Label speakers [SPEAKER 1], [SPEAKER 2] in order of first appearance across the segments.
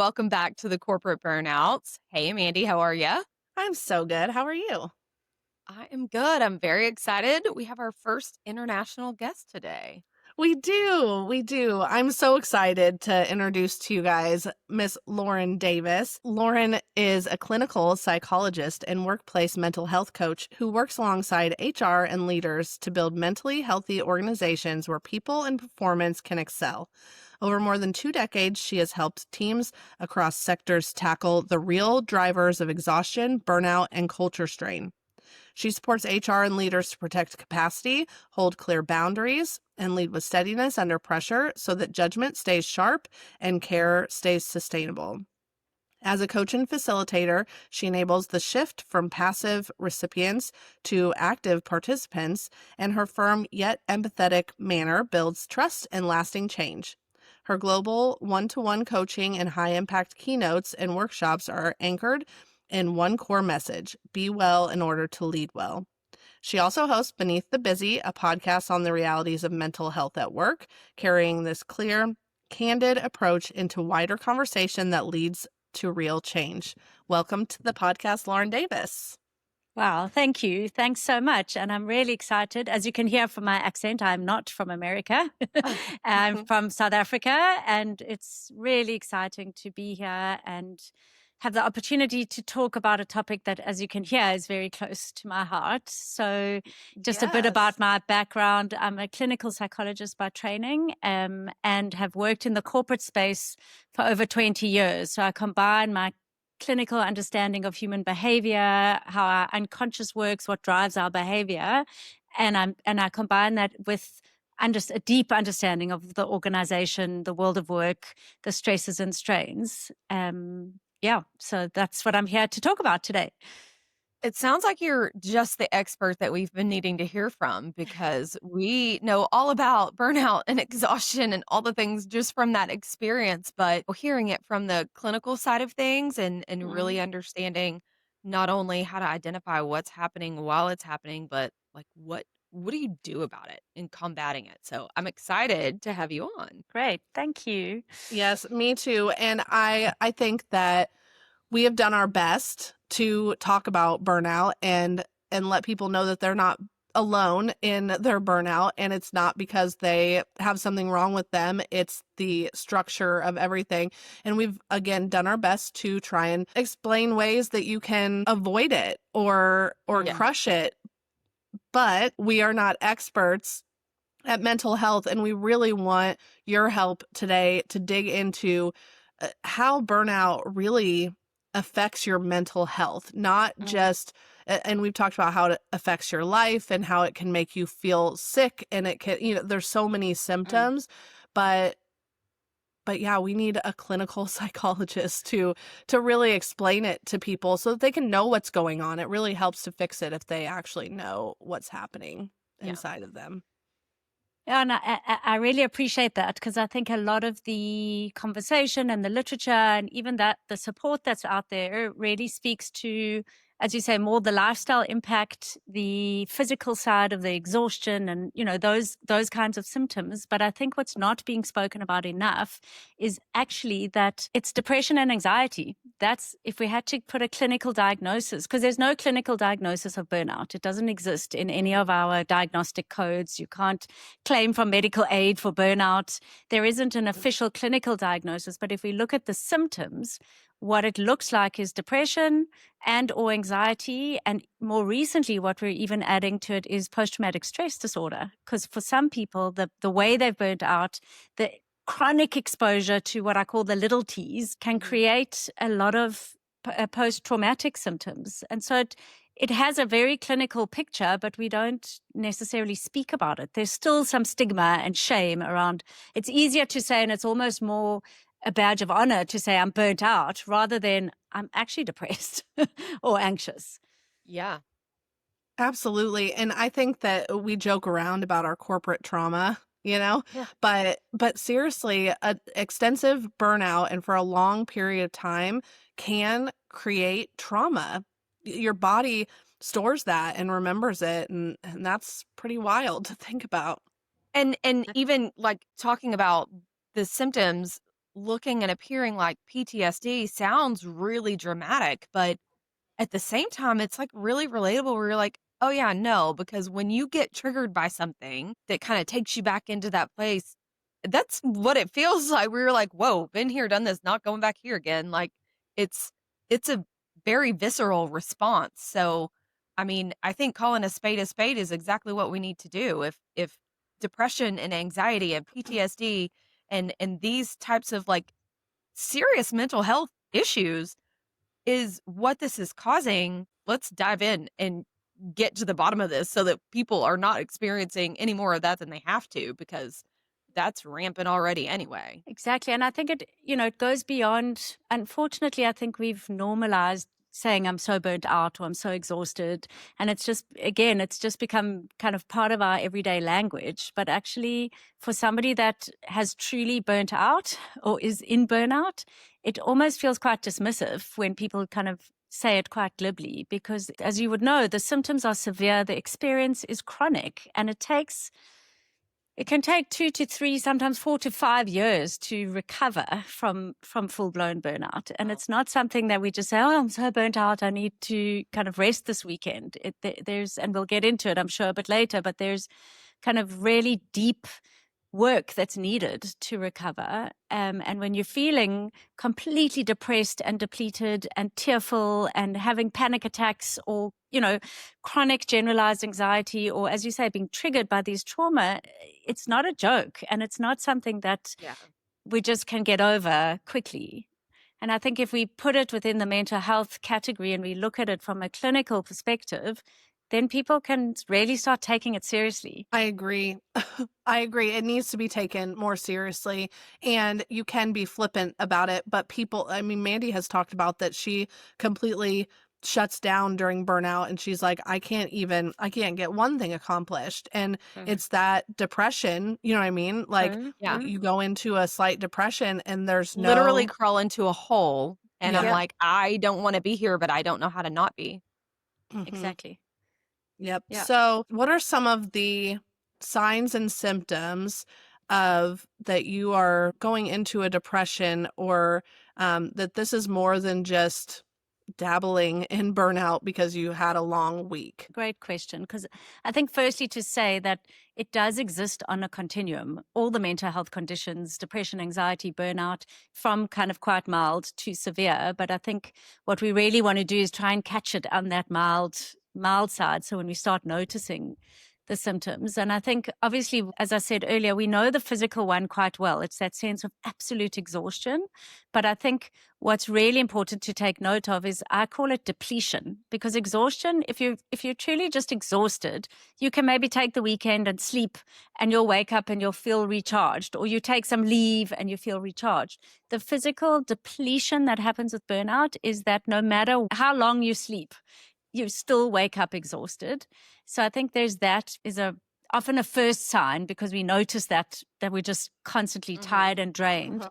[SPEAKER 1] welcome back to the Corporate Burnouts. Hey, Mandy, how are you?
[SPEAKER 2] I'm so good. How are you?
[SPEAKER 1] I am good. I'm very excited. We have our first international guest today.
[SPEAKER 2] We do. We do. I'm so excited to introduce to you guys Miss Lauren Davis. Lauren is a clinical psychologist and workplace mental health coach who works alongside HR and leaders to build mentally healthy organizations where people and performance can excel. Over more than 2 decades, she has helped teams across sectors tackle the real drivers of exhaustion, burnout, and culture strain. She supports HR and leaders to protect capacity, hold clear boundaries, and lead with steadiness under pressure so that judgment stays sharp and care stays sustainable. As a coach and facilitator, she enables the shift from passive recipients to active participants, and her firm yet empathetic manner builds trust and lasting change. Her global one-to-one coaching and high-impact keynotes and workshops are anchored in one core message: be well in order to lead well. She also hosts Beneath the Busy, a podcast on the realities of mental health at work, carrying this clear, candid approach into wider conversation that leads to real change. Welcome to the podcast, Lauren Davis.
[SPEAKER 3] Wow, thank you. Thanks so much. And I'm really excited. As you can hear from my accent, I'm not from America. I'm from South Africa, and it's really exciting to be here and have the opportunity to talk about a topic that, as you can hear, is very close to my heart. So just a bit about my background. I'm a clinical psychologist by training, and have worked in the corporate space for over 20 years. So I combine my clinical understanding of human behavior, how our unconscious works, what drives our behavior, and I combine that with a deep understanding of the organization, the world of work, the stresses and strains. So that's what I'm here to talk about today.
[SPEAKER 1] It sounds like you're just the expert that we've been needing to hear from, because we know all about burnout and exhaustion and all the things just from that experience. But hearing it from the clinical side of things and really understanding not only how to identify what's happening while it's happening, but like what do you do about it in combating it? So I'm excited to have you on.
[SPEAKER 3] Great. Thank you.
[SPEAKER 2] Yes, me too. And I think that we have done our best to talk about burnout and let people know that they're not alone in their burnout, and it's not because they have something wrong with them. It's the structure of everything. And we've again done our best to try and explain ways that you can avoid it or crush it. But we are not experts at mental health, and we really want your help today to dig into how burnout really affects your mental health, not just, and we've talked about how it affects your life and how it can make you feel sick, and it can, there's so many symptoms, but yeah, we need a clinical psychologist to really explain it to people so that they can know what's going on. It really helps to fix it if they actually know what's happening inside of them.
[SPEAKER 3] Yeah, and I really appreciate that, because I think a lot of the conversation and the literature and even the support that's out there really speaks to, as you say, more the lifestyle impact, the physical side of the exhaustion and, those kinds of symptoms. But I think what's not being spoken about enough is actually that it's depression and anxiety. That's, if we had to put a clinical diagnosis, because there's no clinical diagnosis of burnout. It doesn't exist in any of our diagnostic codes. You can't claim for medical aid for burnout. There isn't an official clinical diagnosis. But if we look at the symptoms, what it looks like is depression and or anxiety. And more recently, what we're even adding to it is post-traumatic stress disorder. Because for some people, the way they've burnt out, the chronic exposure to what I call the little T's can create a lot of post-traumatic symptoms. And so it has a very clinical picture, but we don't necessarily speak about it. There's still some stigma and shame around. It's easier to say, and it's almost more a badge of honor to say I'm burnt out rather than I'm actually depressed or anxious.
[SPEAKER 1] Yeah.
[SPEAKER 2] Absolutely. And I think that we joke around about our corporate trauma, but seriously, extensive burnout and for a long period of time can create trauma. Your body stores that and remembers it. And that's pretty wild to think about.
[SPEAKER 1] And even like talking about the symptoms, looking and appearing like PTSD sounds really dramatic, but at the same time, it's, like, really relatable where you're like, "Oh, yeah, no," because when you get triggered by something that kinda takes you back into that place, that's what it feels like. We were like, "Whoa, been here, done this, not going back here again." Like, it's it's a very visceral response. So, I mean, I think calling a spade is exactly what we need to do. If depression and anxiety and PTSD and these types of, like, serious mental health issues is what this is causing, let's dive in and get to the bottom of this so that people are not experiencing any more of that than they have to because that's rampant already anyway.
[SPEAKER 3] Exactly. And I think it goes beyond, unfortunately, I think we've normalized saying I'm so burnt out or I'm so exhausted. And it's just, again, it's just become kind of part of our everyday language. But actually, for somebody that has truly burnt out or is in burnout, it almost feels quite dismissive when people kind of say it quite glibly, because as you would know, the symptoms are severe, the experience is chronic, and it can take 2 to 3, sometimes 4 to 5 years to recover from full-blown burnout. And
[SPEAKER 1] Wow.
[SPEAKER 3] it's not something that we just say, "Oh, I'm so burnt out, I need to kind of rest this weekend." There's, and we'll get into it, I'm sure, a bit later, but there's kind of really deep work that's needed to recover. And when you're feeling completely depressed and depleted and tearful and having panic attacks or, chronic generalized anxiety, or as you say, being triggered by these trauma, it's not a joke. And it's not something that
[SPEAKER 1] Yeah.
[SPEAKER 3] we just can get over quickly. And I think if we put it within the mental health category and we look at it from a clinical perspective, then people can really start taking it seriously.
[SPEAKER 2] I agree. I agree. It needs to be taken more seriously, and you can be flippant about it. But people, I mean, Mandy has talked about that she completely shuts down during burnout, and she's like, I can't get one thing accomplished. And
[SPEAKER 3] Mhm.
[SPEAKER 2] it's that depression, you know what I mean? Like,
[SPEAKER 1] Yeah.
[SPEAKER 2] you go into a slight depression, and there's
[SPEAKER 1] Literally
[SPEAKER 2] no,
[SPEAKER 1] crawl into a hole and I'm
[SPEAKER 2] yeah.
[SPEAKER 3] Yep,
[SPEAKER 1] like, I don't want to be here, but I don't know how to not be.
[SPEAKER 2] hmm
[SPEAKER 3] exactly.
[SPEAKER 2] Yep.
[SPEAKER 3] Yeah.
[SPEAKER 2] So, what are some of the signs and symptoms of that you are going into a depression, or that this is more than just dabbling in burnout because you had a long week?
[SPEAKER 3] Great question. Because I think, firstly, to say that it does exist on a continuum, all the mental health conditions, depression, anxiety, burnout, from kind of quite mild to severe. But I think what we really want to do is try and catch it on that mild side. So when we start noticing the symptoms. And I think, obviously, as I said earlier, we know the physical one quite well. It's that sense of absolute exhaustion. But I think what's really important to take note of is, I call it depletion, because exhaustion, if you're truly just exhausted, you can maybe take the weekend and sleep and you'll wake up and you'll feel recharged, or you take some leave and you feel recharged. The physical depletion that happens with burnout is that no matter how long you sleep, you still wake up exhausted. So I think there's that is often a first sign, because we notice that we're just constantly
[SPEAKER 1] Mhm.
[SPEAKER 3] tired and drained.
[SPEAKER 2] Uh-huh.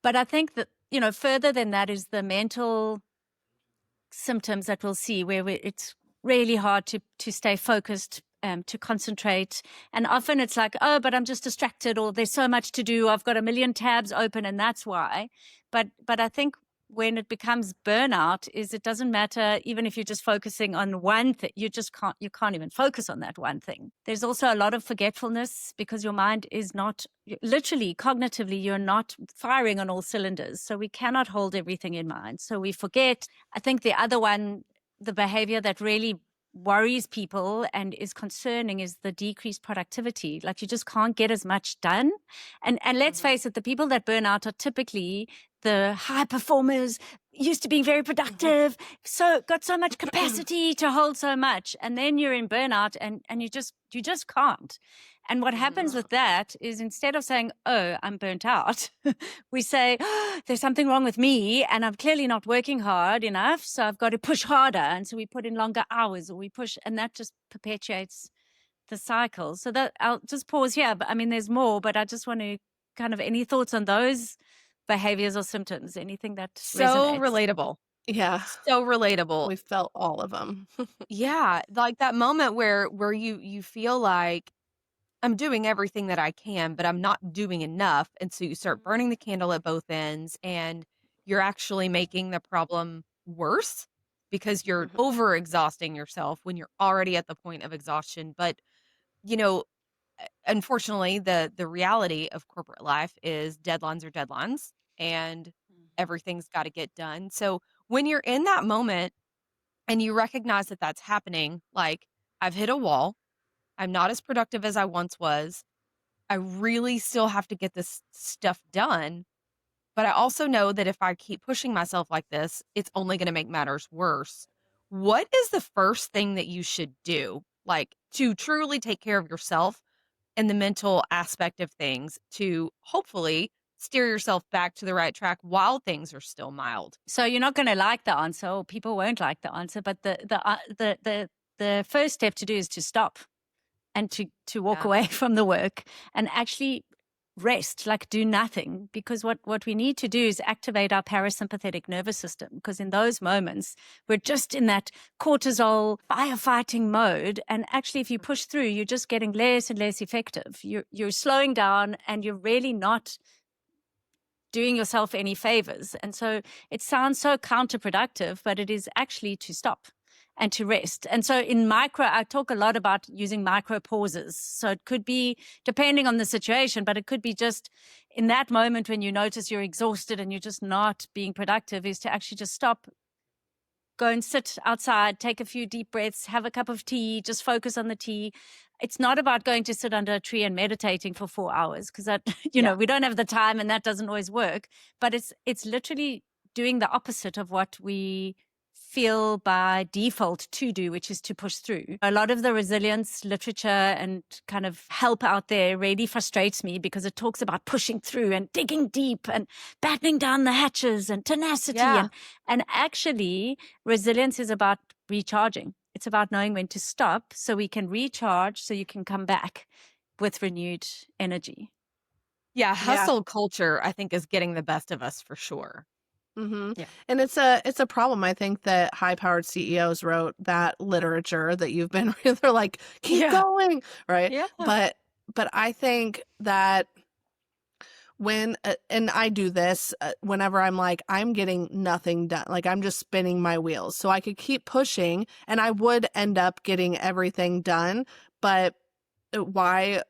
[SPEAKER 3] But I think that, further than that is the mental symptoms that we'll see, where it's really hard to stay focused, to concentrate. And often it's like, oh, but I'm just distracted, or there's so much to do. I've got a million tabs open, and that's why. But I think when it becomes burnout, is it doesn't matter even if you're just focusing on one thing. You can't even focus on that one thing. There's also a lot of forgetfulness, because your mind is not, literally cognitively, you're not firing on all cylinders. So we cannot hold everything in mind. So we forget. I think the other one, the behavior that really worries people and is concerning, is the decreased productivity. Like, you just can't get as much done. And let's
[SPEAKER 1] Mhm.
[SPEAKER 3] face it, the people that burn out are typically the high performers, used to being very
[SPEAKER 2] Mhm.
[SPEAKER 3] productive, so got so much capacity to hold so much. And then you're in burnout, and you just can't. And what happens
[SPEAKER 1] Mhm.
[SPEAKER 3] with that is, instead of saying, "Oh, I'm burnt out," we say, "Oh, there's something wrong with me, and I'm clearly not working hard enough, so I've got to push harder." And so we put in longer hours, or we push, and that just perpetuates the cycle. So that, I'll just pause here. But I mean, there's more, but I just want to kind of, any thoughts on those behaviors or symptoms? Anything that
[SPEAKER 1] So
[SPEAKER 3] resonates?
[SPEAKER 1] relatable.
[SPEAKER 2] Yeah,
[SPEAKER 1] So relatable.
[SPEAKER 2] we felt all of them.
[SPEAKER 1] Yeah, like that moment where you feel like I'm doing everything that I can, but I'm not doing enough. And so you start burning the candle at both ends and you're actually making the problem worse because you're
[SPEAKER 2] Mhm.
[SPEAKER 1] over exhausting yourself when you're already at the point of exhaustion. But, you know, unfortunately, the reality of corporate life is deadlines are deadlines and
[SPEAKER 3] Mhm.
[SPEAKER 1] everything's got to get done. So when you're in that moment and you recognize that that's happening, like I've hit a wall, I'm not as productive as I once was. I really still have to get this stuff done. But I also know that if I keep pushing myself like this, it's only going to make matters worse. What is the first thing that you should do, like to truly take care of yourself and the mental aspect of things to hopefully steer yourself back to the right track while things are still mild?
[SPEAKER 3] So you're not going to like the answer, or people won't like the answer. But the first step to do is to stop and to walk
[SPEAKER 1] Yeah.
[SPEAKER 3] away from the work and actually rest, like do nothing. Because what we need to do is activate our parasympathetic nervous system. Because in those moments, we're just in that cortisol firefighting mode. And actually, if you push through, you're just getting less and less effective. You're slowing down, and you're really not doing yourself any favors. And so it sounds so counterproductive, but it is actually to stop and to rest. And so in micro, I talk a lot about using micro pauses. So it could be depending on the situation, but it could be just in that moment when you notice you're exhausted and you're just not being productive, is to actually just stop, go and sit outside, take a few deep breaths, have a cup of tea, just focus on the tea. It's not about going to sit under a tree and meditating for 4 hours, because that,
[SPEAKER 1] Yeah.
[SPEAKER 3] we don't have the time and that doesn't always work. But it's literally doing the opposite of what we feel by default to do, which is to push through. A lot of the resilience literature and kind of help out there really frustrates me, because it talks about pushing through and digging deep and battening down the hatches and tenacity.
[SPEAKER 1] Yeah.
[SPEAKER 3] And actually, resilience is about recharging. It's about knowing when to stop so we can recharge, so you can come back with renewed energy.
[SPEAKER 1] Yeah.
[SPEAKER 2] Yeah.
[SPEAKER 1] Hustle culture, I think, is getting the best of us for sure.
[SPEAKER 2] Hmm.
[SPEAKER 1] Yeah.
[SPEAKER 2] And it's a problem. I think that high-powered CEOs wrote that literature that you've been they're like, keep
[SPEAKER 1] Yeah.
[SPEAKER 2] going, right?
[SPEAKER 1] Yeah.
[SPEAKER 2] But I think that when and I do this whenever I'm like I'm getting nothing done, like I'm just spinning my wheels. So I could keep pushing and I would end up getting everything done, but why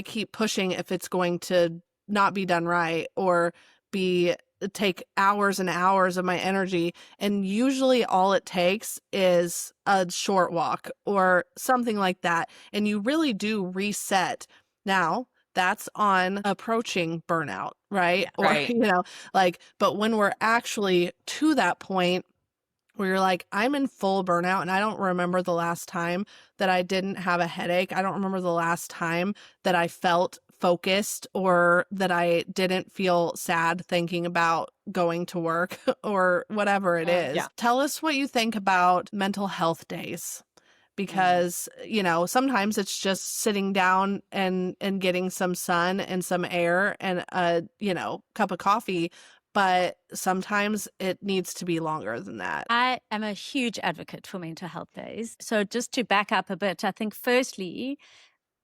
[SPEAKER 2] keep pushing if it's going to not be done right or be take hours and hours of my energy? And usually all it takes is a short walk or something like that, and you really do reset. Now that's on approaching burnout, right? Or
[SPEAKER 1] Right.
[SPEAKER 2] like, but when we're actually to that point where you're like, I'm in full burnout and I don't remember the last time that I didn't have a headache. I don't remember the last time that I felt focused or that I didn't feel sad thinking about going to work or whatever it is.
[SPEAKER 1] Yeah.
[SPEAKER 2] Tell us what you think about mental health days, because sometimes it's just sitting down and getting some sun and some air and a cup of coffee, but sometimes it needs to be longer than that.
[SPEAKER 3] I am a huge advocate for mental health days. So just to back up a bit, I think firstly,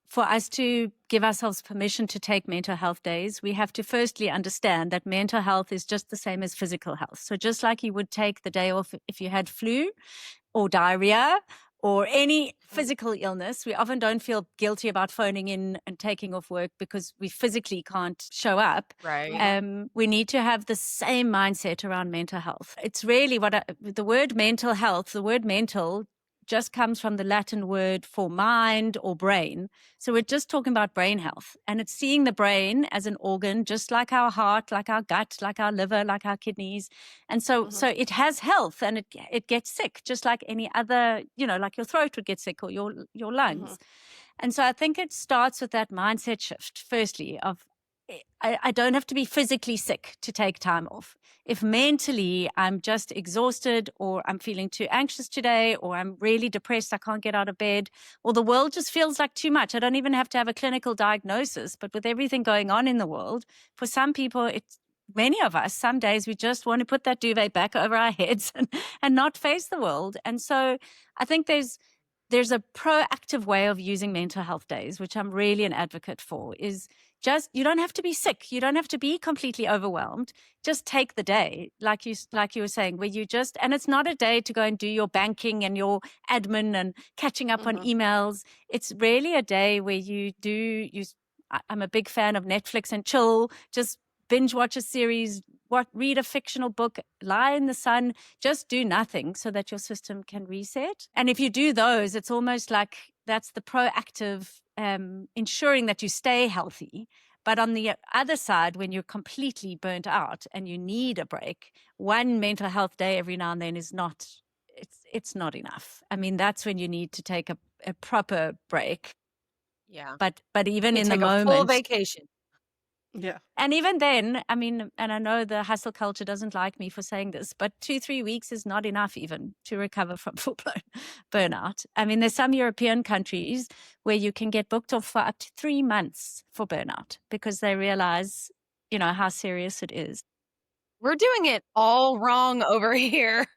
[SPEAKER 3] for us to give ourselves permission to take mental health days, we have to firstly understand that mental health is just the same as physical health. So just like you would take the day off if you had flu or diarrhea or any physical illness, we often don't feel guilty about phoning in and taking off work because we physically can't show up.
[SPEAKER 1] Right.
[SPEAKER 3] We need to have the same mindset around mental health. It's really the word mental health, the word mental just comes from the Latin word for mind or brain. So we're just talking about brain health, and it's seeing the brain as an organ, just like our heart, like our gut, like our liver, like our kidneys. And so it has health, and it gets sick, just like any other, like your throat would get sick or your lungs. And so I think it starts with that mindset shift, firstly, of I don't have to be physically sick to take time off. If mentally I'm just exhausted, or I'm feeling too anxious today, or I'm really depressed, I can't get out of bed, or the world just feels like too much. I don't even have to have a clinical diagnosis, but with everything going on in the world, for some people, many of us, some days we just want to put that duvet back over our heads and not face the world. And so I think there's there's a proactive way of using mental health days, which I'm really an advocate for, is just, you don't have to be sick. You don't have to be completely overwhelmed. Just take the day, like you were saying, where you just, and it's not a day to go and do your banking and your admin and catching up on emails. It's really a day where I'm a big fan of Netflix and chill, just binge watch a series, read a fictional book, lie in the sun, just do nothing so that your system can reset. And if you do those, it's almost like that's the proactive ensuring that you stay healthy. But on the other side, when you're completely burnt out and you need a break, one mental health day every now and then is not, it's not enough. I mean, that's when you need to take a proper break.
[SPEAKER 1] Yeah.
[SPEAKER 3] But even
[SPEAKER 1] You
[SPEAKER 3] in the
[SPEAKER 1] take a full
[SPEAKER 3] moment,
[SPEAKER 1] vacation.
[SPEAKER 2] Yeah.
[SPEAKER 3] and even then, I mean, and I know the hustle culture doesn't like me for saying this, but 2-3 weeks is not enough even to recover from full-blown burnout. I mean, there's some European countries where you can get booked off for up to 3 months for burnout because they realize, how serious it is.
[SPEAKER 1] We're doing it all wrong over here.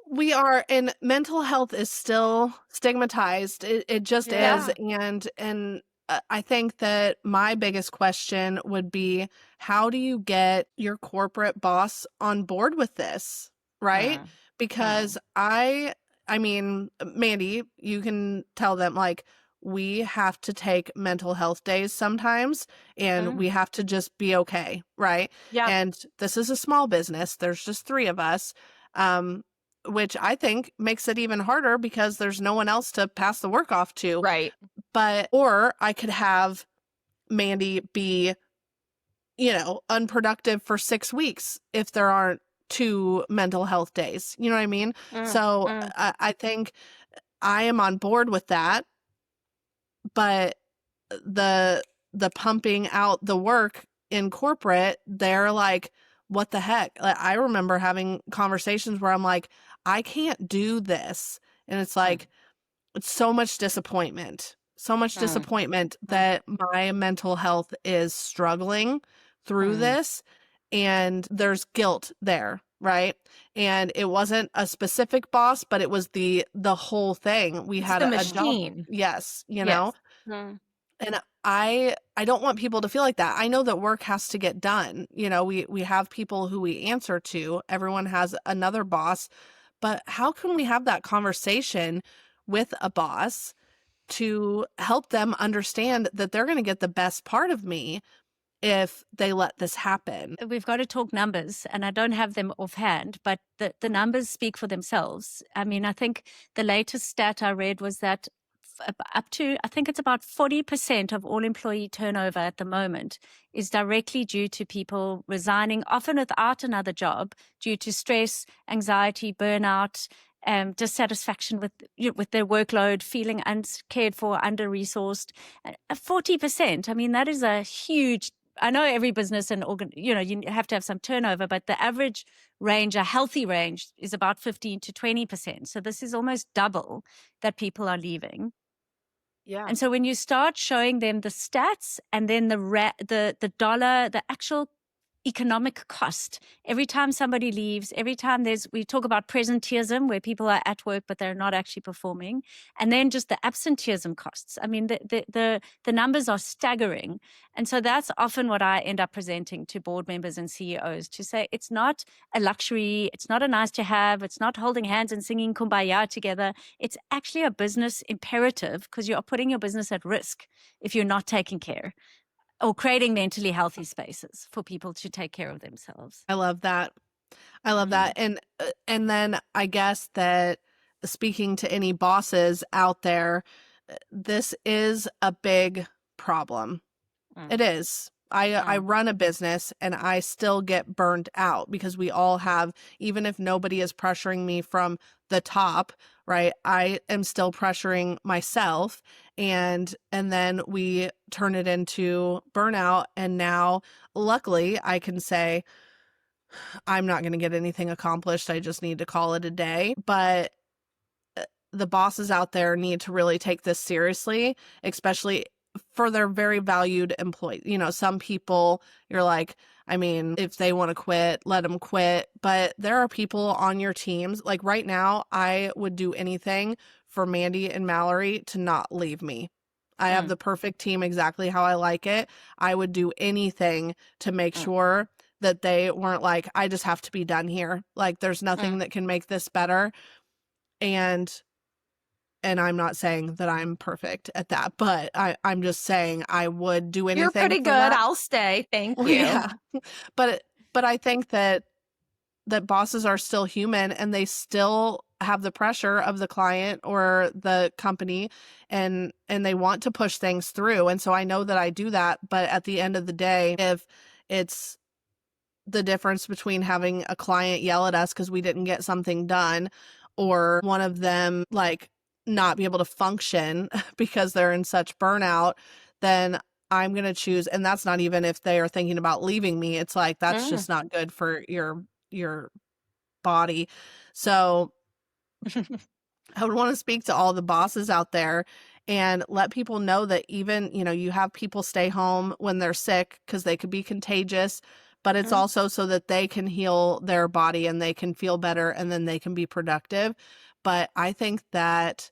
[SPEAKER 2] We are, and mental health is still stigmatized. It just is.
[SPEAKER 1] Yeah.
[SPEAKER 2] And I think that my biggest question would be, how do you get your corporate boss on board with this? Right? Because I mean, Mandy, you can tell them, like, we have to take mental health days sometimes, and we have to just be okay, right?
[SPEAKER 1] Yeah.
[SPEAKER 2] And this is a small business. There's just 3 of us. Which I think makes it even harder because there's no one else to pass the work off to.
[SPEAKER 1] Right.
[SPEAKER 2] Or I could have Mandy be, unproductive for 6 weeks if there aren't 2 mental health days. You know what I mean? So I think I am on board with that, but the pumping out the work in corporate, they're like, what the heck? Like, I remember having conversations where I'm like, I can't do this. And it's like, it's so much disappointment that my mental health is struggling through this. And there's guilt there, right? And it wasn't a specific boss, but it was the whole thing. We
[SPEAKER 1] It's
[SPEAKER 2] had
[SPEAKER 1] the
[SPEAKER 2] a job.
[SPEAKER 1] machine.
[SPEAKER 2] Yes,
[SPEAKER 1] Yes.
[SPEAKER 2] and I don't want people to feel like that. I know that work has to get done. We have people who we answer to. Everyone has another boss. But how can we have that conversation with a boss to help them understand that they're going to get the best part of me if they let this happen?
[SPEAKER 3] We've got to talk numbers, and I don't have them offhand, but the numbers speak for themselves. I mean, I think the latest stat I read was that up to, I think it's about 40% of all employee turnover at the moment is directly due to people resigning, often without another job, due to stress, anxiety, burnout, dissatisfaction with their workload, feeling uncared for, under-resourced. 40%, I mean, that is a huge, I know every business and you have to have some turnover, but the average range, a healthy range, is about 15 to 20%. So this is almost double that people are leaving.
[SPEAKER 1] Yeah.
[SPEAKER 3] And so when you start showing them the stats and then the dollar, the actual economic cost, every time somebody leaves, every time we talk about presenteeism, where people are at work but they're not actually performing, and then just the absenteeism costs. I mean, the numbers are staggering. And so that's often what I end up presenting to board members and CEOs, to say it's not a luxury, it's not a nice to have, it's not holding hands and singing Kumbaya together. It's actually a business imperative, because you are putting your business at risk if you're not taking care or creating mentally healthy spaces for people to take care of themselves.
[SPEAKER 2] I love that. And then I guess that, speaking to any bosses out there, this is a big problem. It is. I run a business and I still get burned out, because we all have, even if nobody is pressuring me from the top, right? I am still pressuring myself, and then we turn it into burnout. And now, luckily, I can say, I'm not going to get anything accomplished. I just need to call it a day. But the bosses out there need to really take this seriously, especially for their very valued employees. You know, some people you're like, I mean, if they want to quit, let them quit. But there are people on your teams. Like right now, I would do anything for Mandy and Mallory to not leave me. I have the perfect team exactly how I like it. I would do anything to make sure that they weren't like, I just have to be done here. Like there's nothing that can make this better. And I'm not saying that I'm perfect at that, but I'm just saying I would do
[SPEAKER 1] You're
[SPEAKER 2] anything
[SPEAKER 1] pretty
[SPEAKER 2] for
[SPEAKER 1] good.
[SPEAKER 2] that.
[SPEAKER 1] I'll stay. Thank you.
[SPEAKER 2] Yeah. But I think that bosses are still human and they still have the pressure of the client or the company and they want to push things through. And so I know that I do that, but at the end of the day, if it's the difference between having a client yell at us because we didn't get something done or one of them like not be able to function because they're in such burnout, then I'm going to choose. And that's not even if they are thinking about leaving me. It's like, that's just not good for your body. So I would want to speak to all the bosses out there and let people know that even, you know, you have people stay home when they're sick because they could be contagious, but it's also so that they can heal their body and they can feel better and then they can be productive. But I think that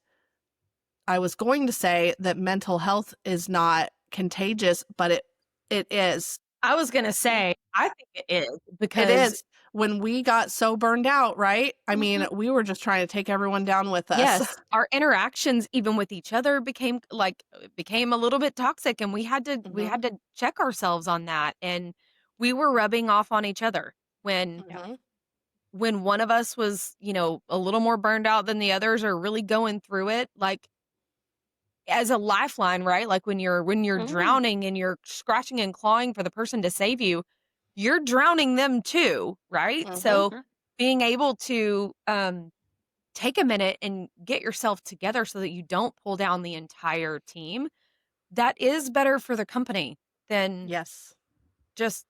[SPEAKER 2] I was going to say that mental health is not contagious, but it is.
[SPEAKER 1] I was going to say, I think it is
[SPEAKER 2] It
[SPEAKER 1] because
[SPEAKER 2] is. When we got so burned out, right? I mean, we were just trying to take everyone down with us.
[SPEAKER 1] yes, our interactions even with each other became a little bit toxic and we had to check ourselves on that and we were rubbing off on each other when one of us was, you know, a little more burned out than the others or really going through it, like as a lifeline, right? Like when you're drowning and you're scratching and clawing for the person to save you, you're drowning them too, right? So being able to take a minute and get yourself together so that you don't pull down the entire team, that is better for the company than
[SPEAKER 2] Yes.
[SPEAKER 1] just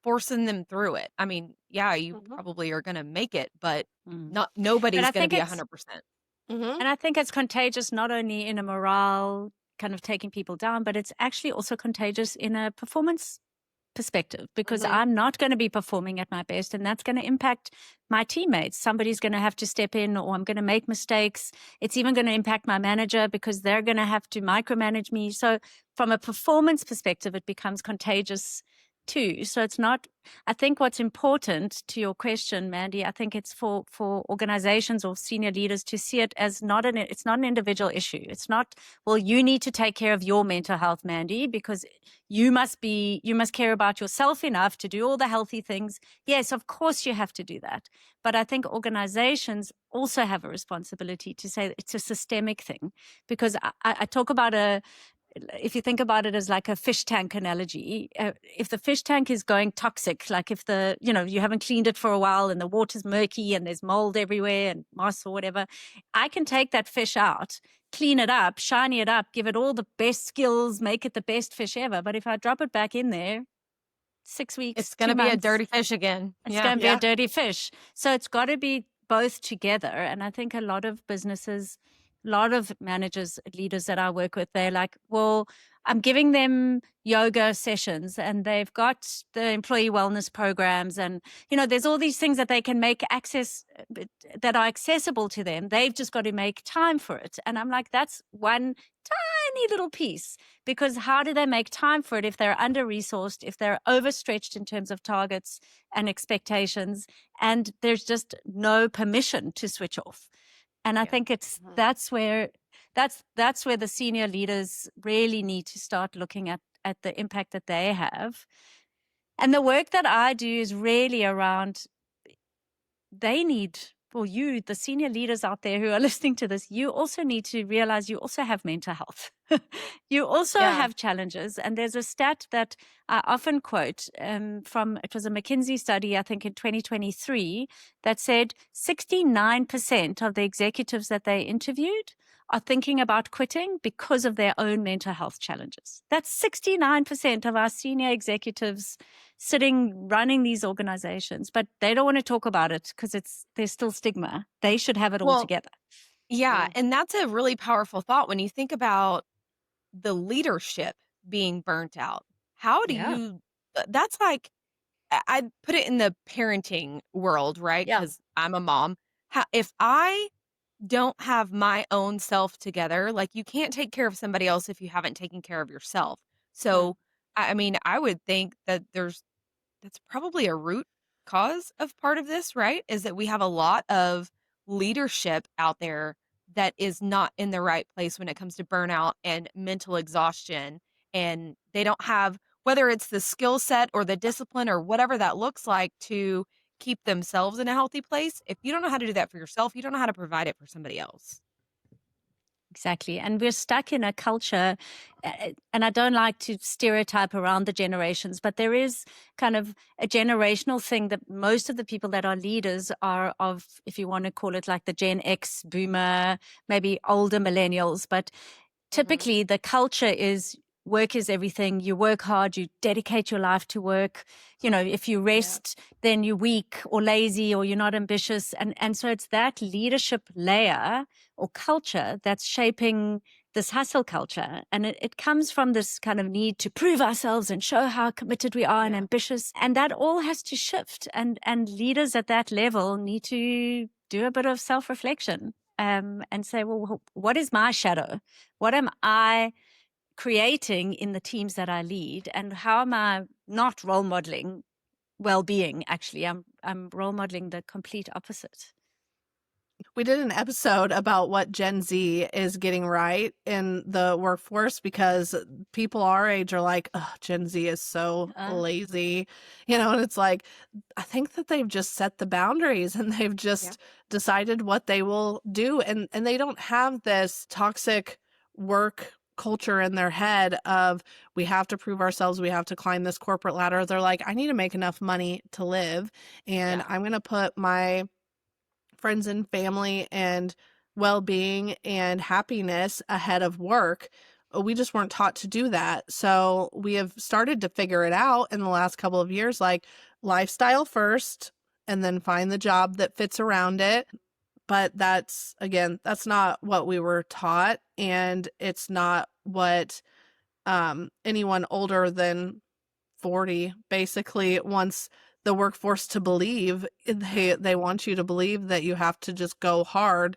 [SPEAKER 1] forcing them through it. I mean, yeah, you probably are going to make it, but nobody's going to be 100%.
[SPEAKER 3] And I think it's contagious not only in a morale kind of taking people down, but it's actually also contagious in a performance perspective because I'm not going to be performing at my best and that's going to impact my teammates. Somebody's going to have to step in or I'm going to make mistakes. It's even going to impact my manager because they're going to have to micromanage me. So from a performance perspective, it becomes contagious too. So it's not, I think what's important to your question, Mandy, I think it's for organizations or senior leaders to see it as it's not an individual issue. It's not, well, you need to take care of your mental health, Mandy, because you must care about yourself enough to do all the healthy things. Yes, of course you have to do that. But I think organizations also have a responsibility to say it's a systemic thing because I talk about if you think about it as like a fish tank analogy, if the fish tank is going toxic, like if you haven't cleaned it for a while and the water's murky and there's mold everywhere and moss or whatever, I can take that fish out, clean it up, shiny it up, give it all the best skills, make it the best fish ever. But if I drop it back in there, 6 weeks,
[SPEAKER 1] It's going to be a dirty fish again.
[SPEAKER 3] It's going to be a dirty fish. So it's got to be both together. And I think a lot of businesses, a lot of managers, leaders that I work with, they're like, well, I'm giving them yoga sessions and they've got the employee wellness programs and, there's all these things that they can make that are accessible to them. They've just got to make time for it. And I'm like, that's one tiny little piece because how do they make time for it if they're under-resourced, if they're overstretched in terms of targets and expectations, and there's just no permission to switch off. And I think that's where the senior leaders really need to start looking at the impact that they have. And the work that I do is really around, they need, for you, the senior leaders out there who are listening to this, you also need to realize you also have mental health. You also have challenges. And there's a stat that I often quote it was a McKinsey study, I think in 2023, that said 69% of the executives that they interviewed are thinking about quitting because of their own mental health challenges. That's 69% of our senior executives running these organizations, but they don't want to talk about it because there's still stigma. They should have it all together.
[SPEAKER 1] Yeah. And that's a really powerful thought when you think about the leadership being burnt out. How do
[SPEAKER 3] Yeah.
[SPEAKER 1] you that's like I put it in the parenting world, right?
[SPEAKER 3] Yeah.
[SPEAKER 1] Because I'm a mom. How if I don't have my own self together, like, you can't take care of somebody else if you haven't taken care of yourself.
[SPEAKER 3] Mm.
[SPEAKER 1] So, I mean, I would think that that's probably a root cause of part of this, right? Is that we have a lot of leadership out there that is not in the right place when it comes to burnout and mental exhaustion. And they don't have, whether it's the skill set or the discipline or whatever that looks like to keep themselves in a healthy place. If you don't know how to do that for yourself, you don't know how to provide it for somebody else.
[SPEAKER 3] Exactly. And we're stuck in a culture, and I don't like to stereotype around the generations, but there is kind of a generational thing that most of the people that are leaders are of, if you want to call it like the Gen X boomer, maybe older millennials. But
[SPEAKER 1] Mhm.
[SPEAKER 3] typically the culture is work is everything. You work hard, you dedicate your life to work. You know, if you
[SPEAKER 1] Yeah.
[SPEAKER 3] rest, then you're weak or lazy or you're not ambitious. And so it's that leadership layer or culture that's shaping this hustle culture. And it comes from this kind of need to prove ourselves and show how committed we are and
[SPEAKER 1] Yeah.
[SPEAKER 3] ambitious. And that all has to shift. And leaders at that level need to do a bit of self-reflection, and say, well, what is my shadow? What am I creating in the teams that I lead? And how am I not role modeling well-being? Actually, I'm role modeling the complete opposite.
[SPEAKER 2] We did an episode about what Gen Z is getting right in the workforce because people our age are like, oh, Gen Z is so
[SPEAKER 3] Uh,
[SPEAKER 2] lazy, and it's like, I think that they've just set the boundaries and they've
[SPEAKER 1] Yeah.
[SPEAKER 2] just decided what they will do. And they don't have this toxic work culture in their head of we have to prove ourselves, we have to climb this corporate ladder. They're like, I need to make enough money to live, and
[SPEAKER 1] Yeah.
[SPEAKER 2] I'm going to put my friends and family and well-being and happiness ahead of work. We just weren't taught to do that. So we have started to figure it out in the last couple of years, like lifestyle first and then find the job that fits around it. But that's, again, that's not what we were taught. And it's not what anyone older than 40 basically wants the workforce to believe. They want you to believe that you have to just go hard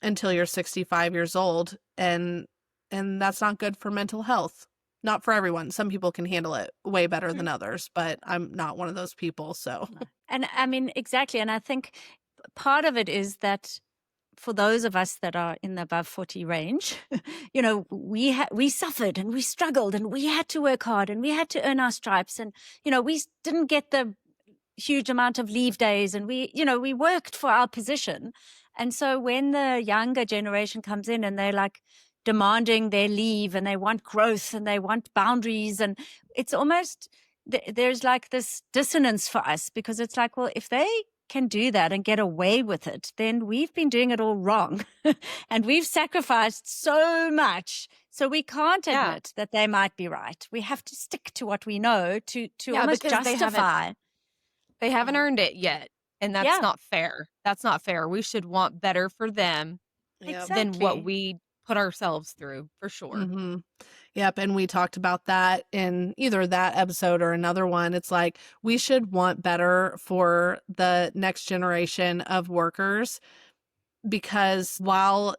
[SPEAKER 2] until you're 65 years old, and that's not good for mental health. Not for everyone. Some people can handle it way better than others, but I'm not one of those people, so.
[SPEAKER 3] and I mean, exactly. And I think part of it is that for those of us that are in the above 40 range, we suffered and we struggled and we had to work hard and we had to earn our stripes. And, we didn't get the huge amount of leave days, and we worked for our position. And so when the younger generation comes in and they're like demanding their leave and they want growth and they want boundaries, and it's almost there's like this dissonance for us, because it's like, well, if they can do that and get away with it, then we've been doing it all wrong. And we've sacrificed so much. So we can't
[SPEAKER 1] Yeah.
[SPEAKER 3] admit that they might be right. We have to stick to what we know to
[SPEAKER 1] Yeah,
[SPEAKER 3] almost
[SPEAKER 1] because
[SPEAKER 3] justify.
[SPEAKER 1] they haven't
[SPEAKER 3] Yeah.
[SPEAKER 1] earned it yet, and that's
[SPEAKER 3] Yeah,
[SPEAKER 1] not fair. That's not fair. We should want better for them
[SPEAKER 2] Yep.
[SPEAKER 1] than what
[SPEAKER 3] exactly.
[SPEAKER 1] we put ourselves through, for sure.
[SPEAKER 2] Mhm. Yep, and we talked about that in either that episode or another one. It's like we should want better for the next generation of workers because while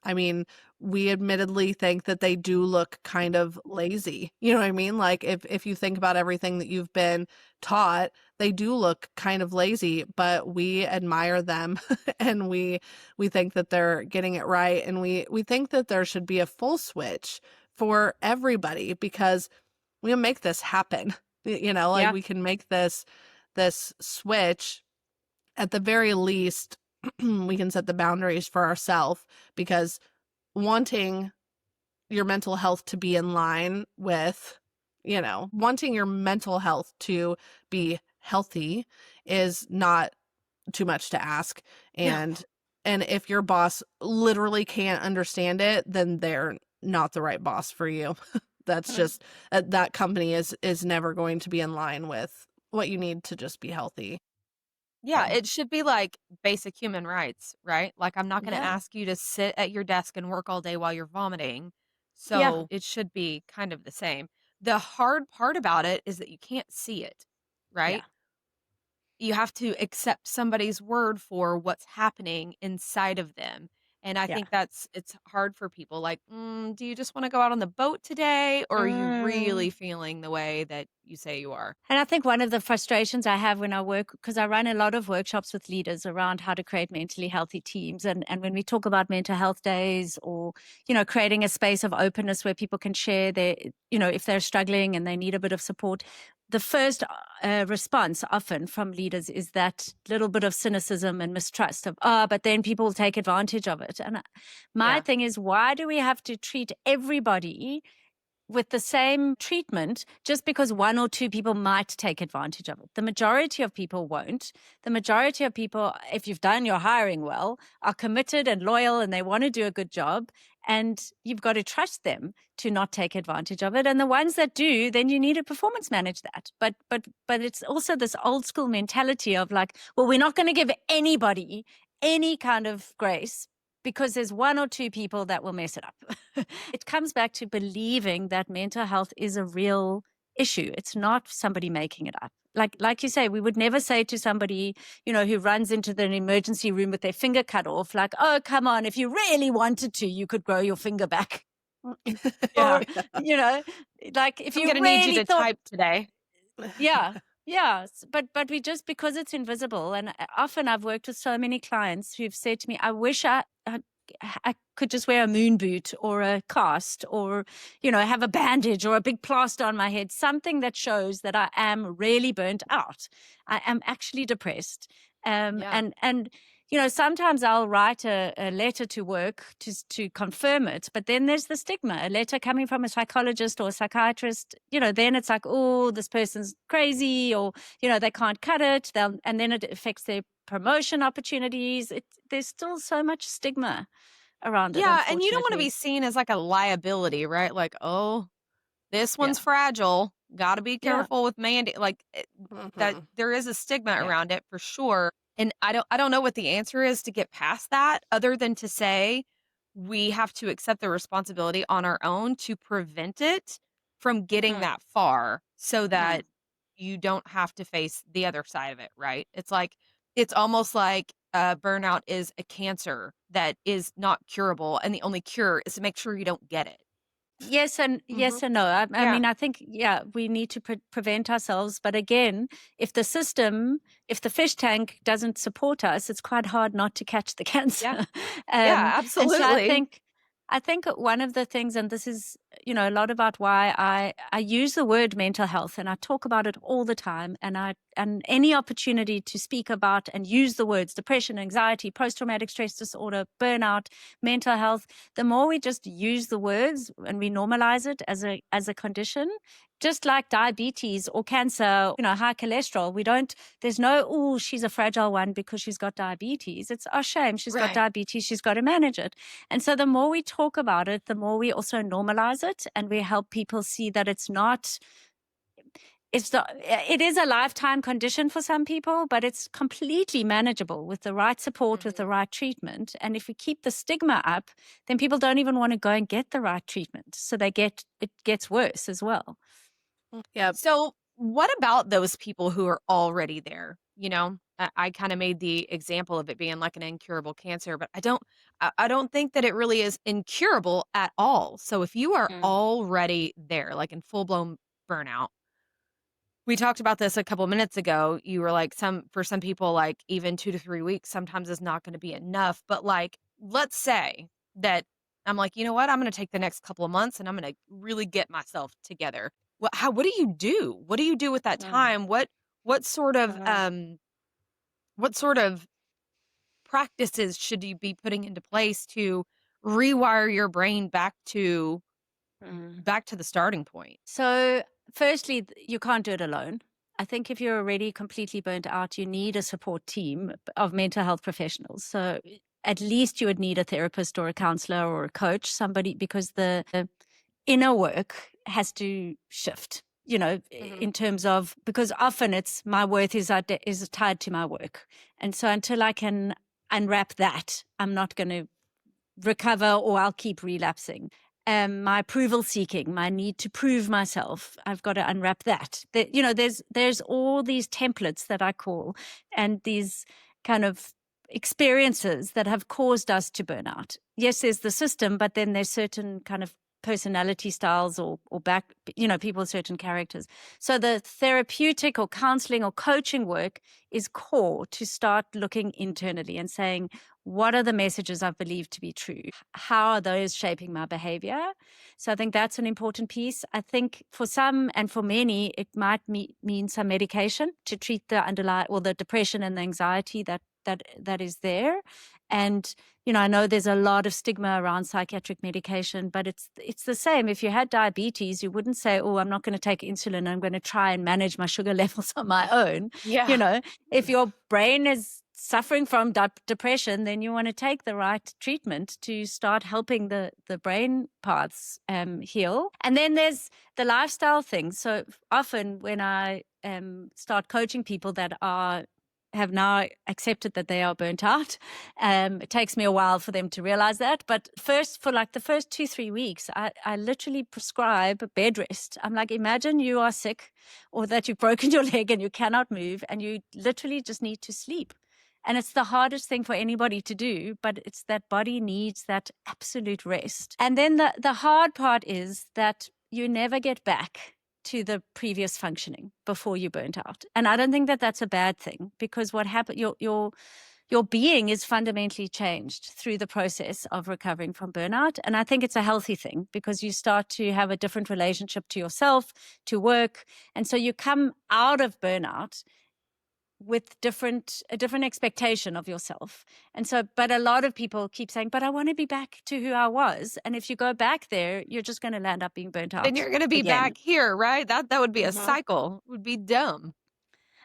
[SPEAKER 2] I mean, we admittedly think that they do look kind of lazy. You know what I mean? Like if you think about everything that you've been taught, they do look kind of lazy, but we admire them and we think that they're getting it right, and we think that there should be a full switch for everybody because we can make this happen. Like
[SPEAKER 3] Yeah.
[SPEAKER 2] we can make this switch at the very least. We can set the boundaries for ourselves because wanting your mental health to be in line with, wanting your mental health to be healthy is not too much to ask.
[SPEAKER 1] No.
[SPEAKER 2] And if your boss literally can't understand it, then they're not the right boss for you. That's
[SPEAKER 3] Mm.
[SPEAKER 2] just that company is never going to be in line with what you need to just be healthy.
[SPEAKER 1] Yeah, it should be like basic human rights, right? Like, I'm not gonna
[SPEAKER 3] Yeah.
[SPEAKER 1] ask you to sit at your desk and work all day while you're vomiting.
[SPEAKER 3] Yeah.
[SPEAKER 1] So it should be kind of the same. The hard part about it is that you can't see it,
[SPEAKER 3] Yeah.
[SPEAKER 1] right? You have to accept somebody's word for what's happening inside of them. And I
[SPEAKER 3] Yeah.
[SPEAKER 1] think it's hard for people. Like, do you just want to go out on the boat today? Or are you
[SPEAKER 3] Mm.
[SPEAKER 1] really feeling the way that you say you are?
[SPEAKER 3] And I think one of the frustrations I have when I work, because I run a lot of workshops with leaders around how to create mentally healthy teams. And when we talk about mental health days or, creating a space of openness where people can share their, if they're struggling and they need a bit of support, the first response often from leaders is that little bit of cynicism and mistrust of, but then people will take advantage of it. And my
[SPEAKER 1] Yeah.
[SPEAKER 3] thing is, why do we have to treat everybody with the same treatment just because one or two people might take advantage of it? The majority of people won't. The majority of people, if you've done your hiring well, are committed and loyal and they want to do a good job. And you've got to trust them to not take advantage of it. And the ones that do, then you need to performance manage that. But it's also this old school mentality of like, well, we're not going to give anybody any kind of grace because there's one or two people that will mess it up. It comes back to believing that mental health is a real issue. It's not somebody making it up. Like you say, we would never say to somebody, who runs into the emergency room with their finger cut off, like, oh, come on, if you really wanted to, you could grow your finger back.
[SPEAKER 1] Yeah.
[SPEAKER 3] Or, you know, like if
[SPEAKER 1] I'm
[SPEAKER 3] you
[SPEAKER 1] going to need you
[SPEAKER 3] really
[SPEAKER 1] to
[SPEAKER 3] thought,
[SPEAKER 1] type today.
[SPEAKER 3] yeah. Yeah, but we just because it's invisible, and often I've worked with so many clients who've said to me, "I wish I could just wear a moon boot or a cast, or have a bandage or a big plaster on my head, something that shows that I am really burnt out. I am actually depressed."
[SPEAKER 1] Yeah.
[SPEAKER 3] And sometimes I'll write a letter to work to confirm it, but then there's the stigma. A letter coming from a psychologist or a psychiatrist, then it's like, oh, this person's crazy, or they can't cut it. And then it affects their promotion opportunities. There's still so much stigma around it,
[SPEAKER 1] Yeah. And you don't want to be
[SPEAKER 3] unfortunately.
[SPEAKER 1] seen as like a liability, right? Like, oh, this one's
[SPEAKER 3] Yeah.
[SPEAKER 1] fragile. Got to be
[SPEAKER 3] Yeah.
[SPEAKER 1] careful with Mandy. Like that
[SPEAKER 2] Mhm.
[SPEAKER 1] there is a stigma
[SPEAKER 3] Yeah.
[SPEAKER 1] around it for sure. And I don't know what the answer is to get past that other than to say we have to accept the responsibility on our own to prevent it from getting
[SPEAKER 3] Mm,
[SPEAKER 1] that far so
[SPEAKER 3] mm.
[SPEAKER 1] that you don't have to face the other side of it, right? It's almost like burnout is a cancer that is not curable and the only cure is to make sure you don't get it.
[SPEAKER 3] Yes
[SPEAKER 2] Mhm.
[SPEAKER 3] and no. I
[SPEAKER 1] Yeah.
[SPEAKER 3] mean, I think, yeah, we need to prevent ourselves. But again, if the fish tank doesn't support us, it's quite hard not to catch the
[SPEAKER 1] Yeah.
[SPEAKER 3] cancer.
[SPEAKER 1] Yeah,
[SPEAKER 3] And so
[SPEAKER 1] absolutely.
[SPEAKER 3] I think one of the things, and this is, a lot about why I use the word mental health and I talk about it all the time. And any opportunity to speak about and use the words depression, anxiety, post-traumatic stress disorder, burnout, mental health, the more we just use the words and we normalize it as a condition, just like diabetes or cancer, high cholesterol, there's no, oh, she's a fragile one because she's got diabetes. It's, oh, shame, she's got
[SPEAKER 1] Right.
[SPEAKER 3] diabetes, she's got to manage it. And so the more we talk about it, the more we also normalize it and we help people see that it is a lifetime condition for some people, but it's completely manageable with the right support, with the
[SPEAKER 1] Mhm.
[SPEAKER 3] right treatment. And if we keep the stigma up, then people don't even want to go and get the right treatment. So it gets worse as well.
[SPEAKER 2] Yep.
[SPEAKER 1] So, what about those people who are already there? I kind of made the example of it being like an incurable cancer, but I don't think that it really is incurable at all. So, if you are
[SPEAKER 3] Mm,
[SPEAKER 1] already there, like in full blown burnout, we talked about this a couple minutes ago. You were like, for some people, like even 2 to 3 weeks sometimes is not going to be enough. But like, let's say that I'm like, you know what? I'm going to take the next couple of months and I'm going to really get myself together. What do you do? What do you do with that
[SPEAKER 3] mm,
[SPEAKER 1] time? What sort of
[SPEAKER 3] mm,
[SPEAKER 1] what sort of practices should you be putting into place to rewire your brain
[SPEAKER 3] mm.
[SPEAKER 1] back to the starting point?
[SPEAKER 3] So, firstly, you can't do it alone. I think if you're already completely burnt out, you need a support team of mental health professionals. So, at least you would need a therapist or a counselor or a coach, somebody, because the inner work has to shift,
[SPEAKER 2] Mhm.
[SPEAKER 3] in terms of, because often it's my worth is tied to my work. And so, until I can unwrap that, I'm not going to recover or I'll keep relapsing. my approval seeking, my need to prove myself. I've got to unwrap that. There's all these templates that I call, and these kind of experiences that have caused us to burn out. Yes, there's the system, but then there's certain kind of personality styles or back, people with certain characters. So the therapeutic or counseling or coaching work is core to start looking internally and saying, what are the messages I've believed to be true? How are those shaping my behavior? So I think that's an important piece. I think for some and for many, it might mean some medication to treat the underlying or the depression and the anxiety that is there. And I know there's a lot of stigma around psychiatric medication, but it's the same. If you had diabetes, you wouldn't say, "Oh, I'm not going to take insulin. I'm going to try and manage my sugar levels on my own."
[SPEAKER 1] Yeah.
[SPEAKER 3] If your brain is suffering from depression, then you want to take the right treatment to start helping the brain parts heal. And then there's the lifestyle thing. So often when I start coaching people that have now accepted that they are burnt out. It takes me a while for them to realize that. But first, for like the first 2-3 weeks, I literally prescribe bed rest. I'm like, imagine you are sick or that you've broken your leg and you cannot move and you literally just need to sleep. And it's the hardest thing for anybody to do, but it's that body needs that absolute rest. And then the hard part is that you never get back to the previous functioning before you burnt out. And I don't think that that's a bad thing, because what happened, your being is fundamentally changed through the process of recovering from burnout. And I think it's a healthy thing, because you start to have a different relationship to yourself, to work. And so you come out of burnout with a different expectation of yourself. And so, but a lot of people keep saying, but I want to be back to who I was. And if you go back there, you're just going to land up being burnt
[SPEAKER 1] Then
[SPEAKER 3] out
[SPEAKER 1] you're gonna be
[SPEAKER 3] again.
[SPEAKER 1] back here, right? That would be a
[SPEAKER 2] Mhm.
[SPEAKER 1] cycle. It would be dumb.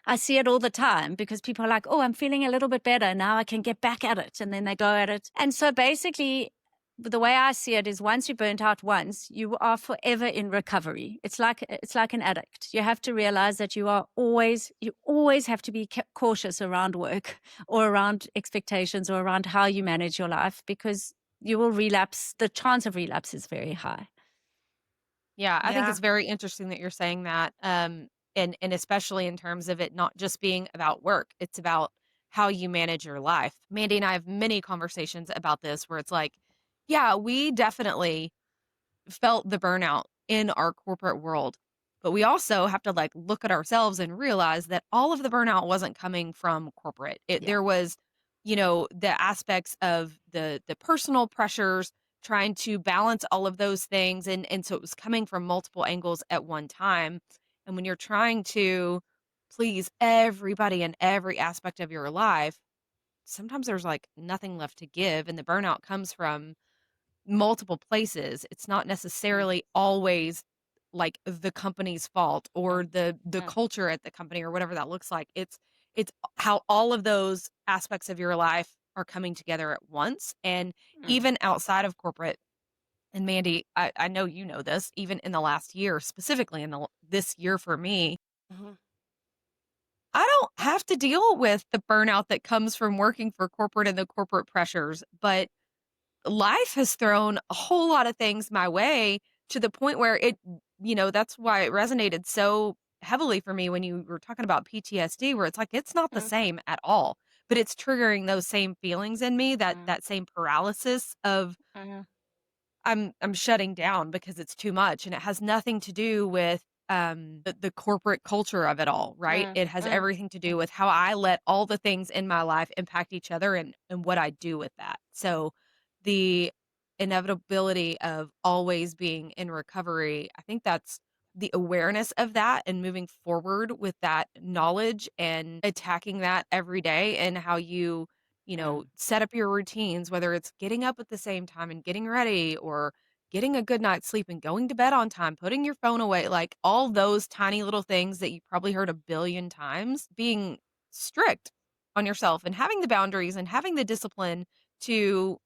[SPEAKER 3] I see it all the time, because people are like, oh, I'm feeling a little bit better. Now I can get back at it. And then they go at it. And so basically, the way I see it is, once you're burnt out once, you are forever in recovery. It's like an addict. You have to realize that you always have to be cautious around work or around expectations or around how you manage your life, because you will relapse. The chance of relapse is very high.
[SPEAKER 1] Yeah, I think
[SPEAKER 2] Yeah.
[SPEAKER 1] it's very interesting that you're saying that, and especially in terms of it not just being about work, it's about how you manage your life. Mandy and I have many conversations about this where it's like, yeah, we definitely felt the burnout in our corporate world, but we also have to like look at ourselves and realize that all of the burnout wasn't coming from corporate.
[SPEAKER 2] Yeah.
[SPEAKER 1] There was, the aspects of the personal pressures, trying to balance all of those things, and so it was coming from multiple angles at one time. And when you're trying to please everybody in every aspect of your life, sometimes there's like nothing left to give, and the burnout comes from multiple places. It's not
[SPEAKER 3] Mm,
[SPEAKER 1] necessarily always like the company's fault or
[SPEAKER 3] mm,
[SPEAKER 1] the
[SPEAKER 3] mm,
[SPEAKER 1] culture at the company or whatever that looks like. It's how all of those aspects of your life are coming together at once. And
[SPEAKER 3] mm,
[SPEAKER 1] even outside of corporate, and Mandy, I know you know this, even in the last year, specifically this year for me,
[SPEAKER 2] Mhm.
[SPEAKER 1] I don't have to deal with the burnout that comes from working for corporate and the corporate pressures, but life has thrown a whole lot of things my way to the point where that's why it resonated so heavily for me when you were talking about PTSD, where it's like it's not the
[SPEAKER 3] mhm,
[SPEAKER 1] same at all, but it's triggering those same feelings in me, that
[SPEAKER 3] mm,
[SPEAKER 1] that same paralysis of
[SPEAKER 3] mhm,
[SPEAKER 1] I'm shutting down because it's too much, and it has nothing to do with the corporate culture of it all, right?
[SPEAKER 3] mm,
[SPEAKER 1] It has
[SPEAKER 3] mm,
[SPEAKER 1] everything to do with how I let all the things in my life impact each other, and what I do with that. So the inevitability of always being in recovery, I think that's the awareness of that and moving forward with that knowledge and attacking that every day, and how
[SPEAKER 3] mm,
[SPEAKER 1] set up your routines, whether it's getting up at the same time and getting ready, or getting a good night's sleep and going to bed on time, putting your phone away, like all those tiny little things that you probably heard a billion times, being strict on yourself and having the boundaries and having the discipline to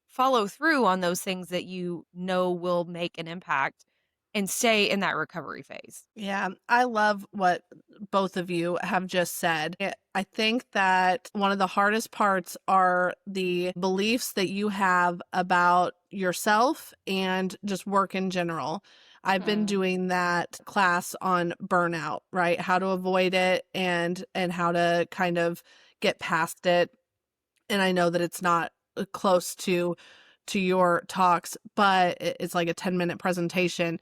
[SPEAKER 1] follow through on those things that you know will make an impact. and stay in that recovery phase.
[SPEAKER 2] Yeah, I love what both of you have just said. I think that one of the hardest parts are the beliefs that you have about yourself and just work in general. I've been doing that class on burnout, right? How to avoid it and how to kind of get past it. And I know that it's not close to your talks, but it's like a 10-minute presentation.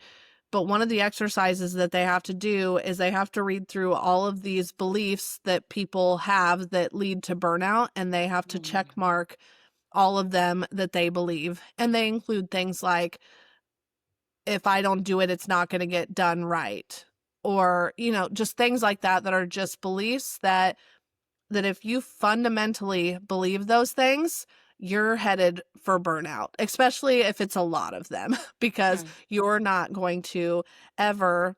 [SPEAKER 2] But one of the exercises that they have to do is they have to read through all of these beliefs that people have that lead to burnout, and they have to check mark all of them that they believe. And they include things like, if I don't do it, it's not going to get done right. Or, just things like that that are just beliefs that if you fundamentally believe those things, you're headed for burnout, especially if it's a lot of them, because you're not going to ever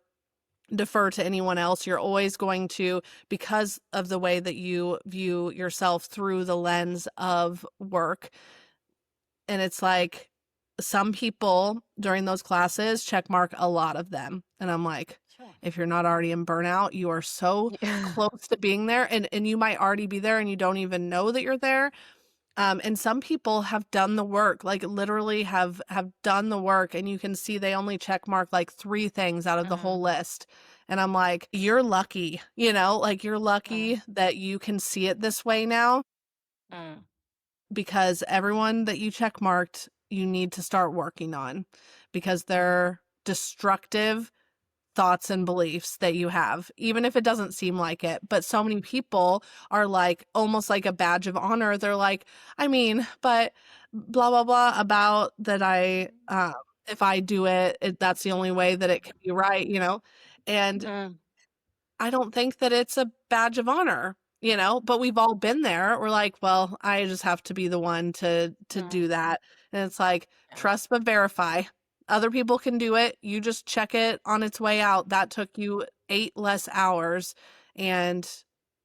[SPEAKER 2] defer to anyone else. You're always going to, because of the way that you view yourself through the lens of work. And it's like some people during those classes check mark a lot of them. And I'm like, if you're not already in burnout, you are so
[SPEAKER 1] Yeah.
[SPEAKER 2] close to being there, and you might already be there and you don't even know that you're there. And some people have done the work, like literally have done the work, and you can see they only check mark like 3 things out of the whole list. And I'm like, you're lucky, like you're lucky that you can see it this way now, because everyone that you check marked, you need to start working on, because they're destructive thoughts and beliefs that you have, even if it doesn't seem like it. But so many people are like, almost like a badge of honor. They're like, I mean, but blah, blah, blah about that. If I do it, that's the only way that it can be right, And I don't think that it's a badge of honor, but we've all been there. We're like, well, I just have to be the one to do that. And it's like, trust but verify. Other people can do it. You just check it on its way out. That took you 8 less hours, and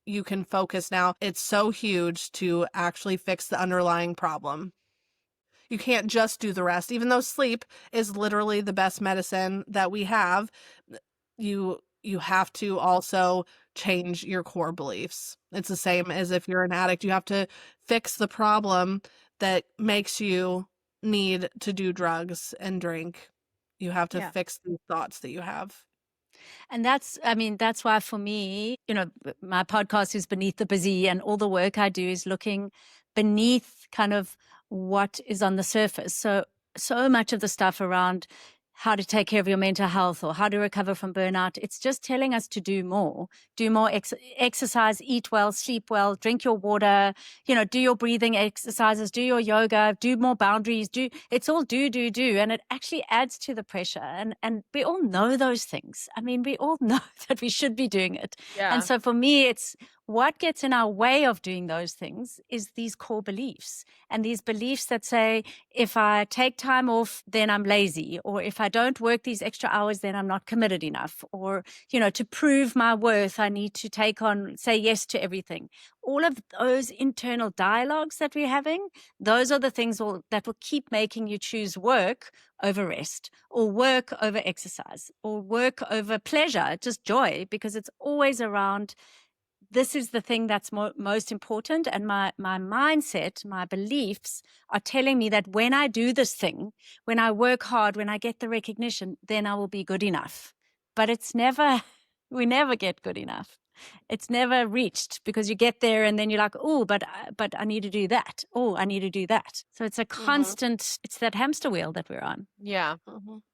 [SPEAKER 2] you can focus now. It's so huge to actually fix the underlying problem. You can't just do the rest. Even though sleep is literally the best medicine that we have, you have to also change your core beliefs. It's the same as if you're an addict. You have to fix the problem that makes you need to do drugs and drink. You have to fix the thoughts that you have.
[SPEAKER 3] And that's why for me, my podcast is Beneath the Busy, and all the work I do is looking beneath kind of what is on the surface. So much of the stuff around how to take care of your mental health or how to recover from burnout, it's just telling us to do more exercise, eat well, sleep well, drink your water, do your breathing exercises, do your yoga, do more boundaries, it's all do. And it actually adds to the pressure. And we all know those things. I mean, we all know that we should be doing it.
[SPEAKER 1] Yeah.
[SPEAKER 3] And so for me, it's what gets in our way of doing those things is these core beliefs, and these beliefs that say, if I take time off, then I'm lazy, or if I don't work these extra hours, then I'm not committed enough, or, to prove my worth, I need to say yes to everything. All of those internal dialogues that we're having, those are the things that will keep making you choose work over rest, or work over exercise, or work over pleasure, just joy, because it's always around, this is the thing that's most important. And my mindset, my beliefs are telling me that when I do this thing, when I work hard, when I get the recognition, then I will be good enough. But we never get good enough. It's never reached, because you get there and then you're like, oh, but I need to do that. Oh, I need to do that. So it's a constant, it's that hamster wheel that we're on.
[SPEAKER 1] Yeah.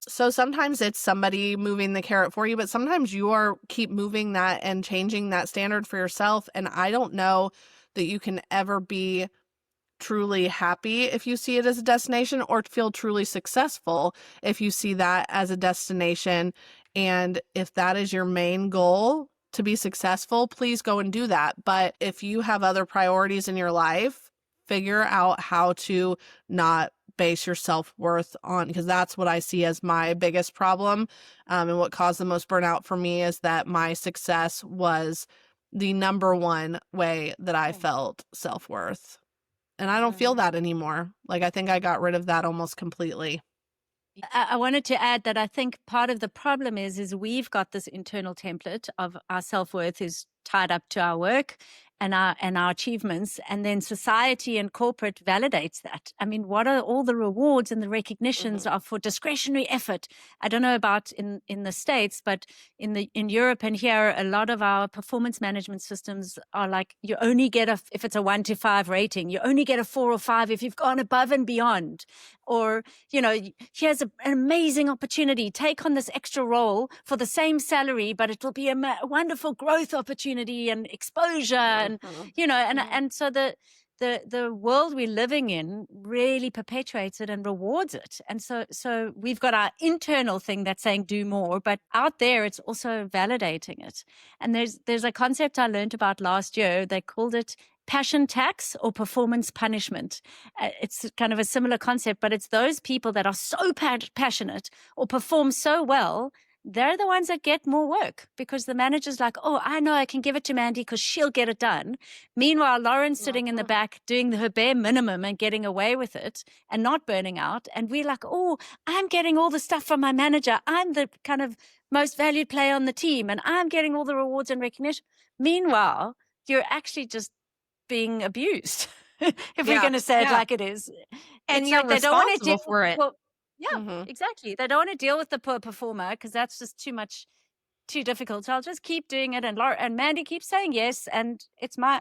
[SPEAKER 2] So sometimes it's somebody moving the carrot for you, but sometimes you are keep moving that and changing that standard for yourself. And I don't know that you can ever be truly happy if you see it as a destination, or feel truly successful if you see that as a destination. And if that is your main goal, to be successful, please go and do that. But if you have other priorities in your life, figure out how to not base your self-worth on, because that's what I see as my biggest problem. And what caused the most burnout for me is that my success was the number one way that I felt self-worth. And I don't feel that anymore. Like, I think I got rid of that almost completely.
[SPEAKER 3] I wanted to add that I think part of the problem is we've got this internal template of our self-worth is tied up to our work and our achievements, and then society and corporate validates that. I mean, what are all the rewards and the recognitions are for discretionary effort? I don't know about in the States, but in Europe and here, a lot of our performance management systems are like, you only get if it's a 1 to 5 rating, you only get a 4 or 5 if you've gone above and beyond. Or, here's an amazing opportunity. Take on this extra role for the same salary, but it will be a wonderful growth opportunity and exposure. And, and so the world we're living in really perpetuates it and rewards it. And so we've got our internal thing that's saying do more, but out there it's also validating it. And there's a concept I learned about last year. They called it passion tax or performance punishment. It's kind of a similar concept, but it's those people that are so passionate or perform so well, they're the ones that get more work because the manager's like, oh, I know I can give it to Mandy because she'll get it done. Meanwhile, Lauren's sitting in the back doing her bare minimum and getting away with it and not burning out. And we're like, oh, I'm getting all the stuff from my manager. I'm the kind of most valued player on the team and I'm getting all the rewards and recognition. Meanwhile, you're actually just being abused, if we're going to say it like it is.
[SPEAKER 1] And
[SPEAKER 3] it's
[SPEAKER 1] you're
[SPEAKER 3] like they don't want to
[SPEAKER 1] responsible for it.
[SPEAKER 3] Exactly. They don't want to deal with the poor performer because that's just too difficult. So I'll just keep doing it. And Mandy keeps saying yes. And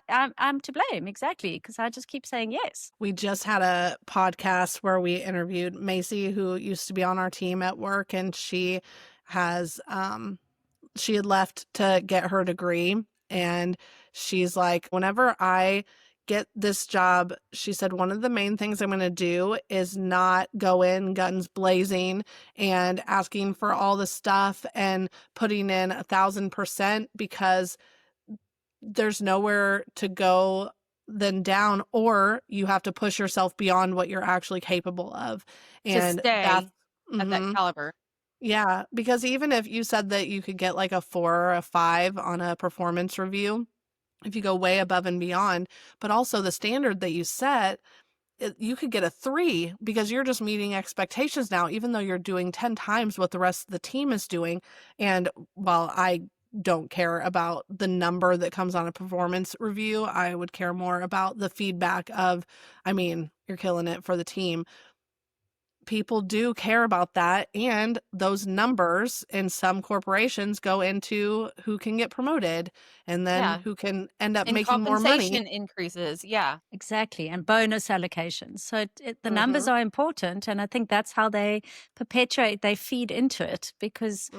[SPEAKER 3] I'm to blame. Exactly. Because I just keep saying yes.
[SPEAKER 2] We just had a podcast where we interviewed Macy, who used to be on our team at work. And she has, she had left to get her degree. And she's like, whenever I get this job, she said, one of the main things I'm going to do is not go in guns blazing and asking for all the stuff and putting in 1,000% because there's nowhere to go then down, or you have to push yourself beyond what you're actually capable of. And
[SPEAKER 1] to stay
[SPEAKER 2] that's,
[SPEAKER 1] at that caliber.
[SPEAKER 2] yeah, because even if you said that you could get like a 4 or a 5 on a performance review, if you go way above and beyond, but also the standard that you set, you could get a 3 because you're just meeting expectations now, even though you're doing 10 times what the rest of the team is doing. And while I don't care about the number that comes on a performance review, I would care more about the feedback of, I mean, you're killing it for the team. People do care about that, and those numbers in some corporations go into who can get promoted and then who can end up
[SPEAKER 1] and
[SPEAKER 2] making more money.
[SPEAKER 1] compensation increases. Yeah,
[SPEAKER 3] exactly. And bonus allocations. So the numbers are important, and I think that's how they feed into it because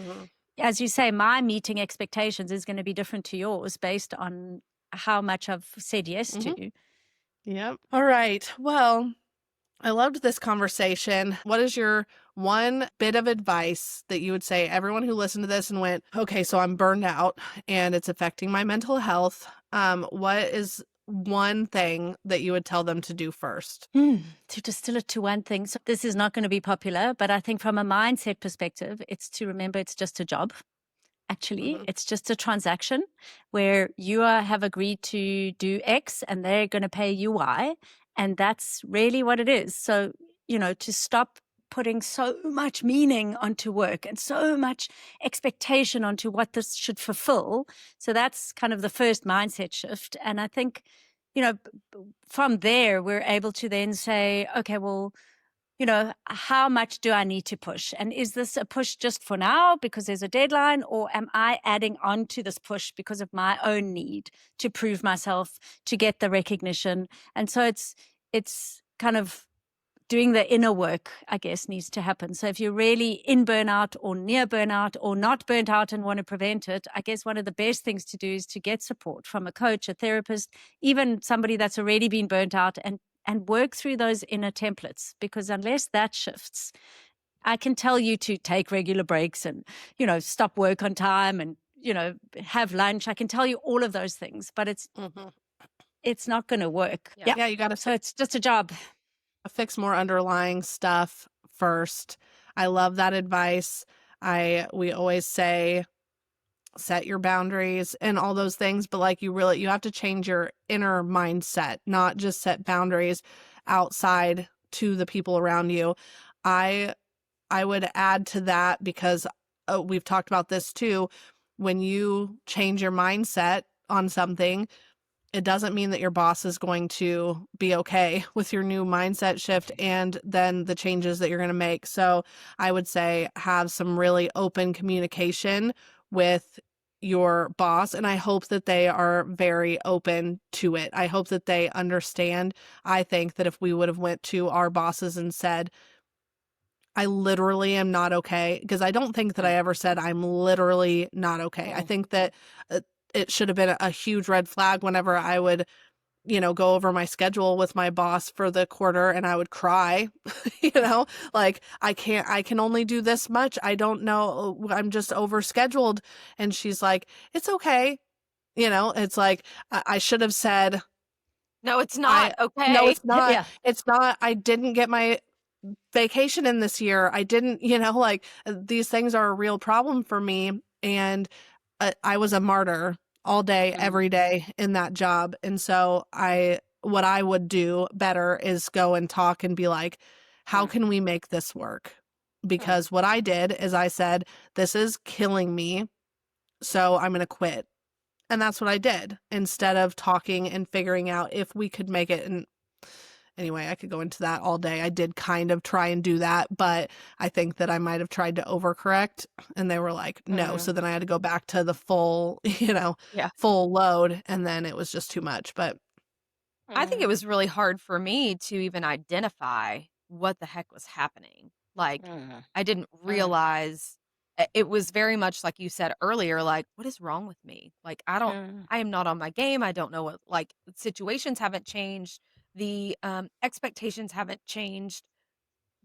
[SPEAKER 3] as you say, my meeting expectations is going to be different to yours based on how much I've said yes to.
[SPEAKER 2] Yep. All right. Well, I loved this conversation. What is your one bit of advice that you would say everyone who listened to this and went, okay, so I'm burned out and it's affecting my mental health. What is one thing that you would tell them to do first?
[SPEAKER 3] To distill it to one thing. So this is not going to be popular, but I think from a mindset perspective, it's to remember it's just a job. Actually, it's just a transaction where you have agreed to do X and they're going to pay you Y. And that's really what it is. So, to stop putting so much meaning onto work and so much expectation onto what this should fulfill. So that's kind of the first mindset shift. And I think, from there, we're able to then say, okay, well, how much do I need to push? And is this a push just for now because there's a deadline, or am I adding on to this push because of my own need to prove myself, to get the recognition? And so it's kind of doing the inner work, I guess, needs to happen. So if you're really in burnout or near burnout or not burnt out and want to prevent it, I guess one of the best things to do is to get support from a coach, a therapist, even somebody that's already been burnt out, and work through those inner templates, because unless that shifts, I can tell you to take regular breaks and, stop work on time and, have lunch. I can tell you all of those things, but it's not going to work.
[SPEAKER 2] Yeah, you got to.
[SPEAKER 3] So it's just a job.
[SPEAKER 2] Fix more underlying stuff first. I love that advice. We always say, set your boundaries and all those things, but you have to change your inner mindset, not just set boundaries outside to the people around you. I I would add to that, because we've talked about this too. When you change your mindset on something, it doesn't mean that your boss is going to be okay with your new mindset shift and then the changes that you're going to make. So I would say have some really open communication with your boss. And I hope that they are very open to it. I hope that they understand. I think that if we would have went to our bosses and said, I literally am not okay, because I don't think that I ever said I'm literally not okay. I think that it should have been a huge red flag whenever I would, go over my schedule with my boss for the quarter and I would cry, like I can only do this much. I don't know. I'm just overscheduled. And she's like, it's okay. It's like, I should have said,
[SPEAKER 1] No, it's
[SPEAKER 2] I,
[SPEAKER 1] not
[SPEAKER 2] no,
[SPEAKER 1] okay.
[SPEAKER 2] it's not.
[SPEAKER 3] Yeah.
[SPEAKER 2] It's not. I didn't get my vacation in this year. I didn't, like these things are a real problem for me. And I was a martyr all day, every day in that job. And so what I would do better is go and talk and be like, how can we make this work? Because what I did is I said, this is killing me. So I'm going to quit. And that's what I did, instead of talking and figuring out if we could make it. And anyway, I could go into that all day. I did kind of try and do that, but I think that I might have tried to overcorrect, and they were like, no. So then I had to go back to the full,
[SPEAKER 1] Yeah.
[SPEAKER 2] full load, and then it was just too much. But
[SPEAKER 1] I think it was really hard for me to even identify what the heck was happening. Like, I didn't realize it was very much like you said earlier, like, what is wrong with me? Like, I am not on my game. I don't know what, like, situations haven't changed. The expectations haven't changed.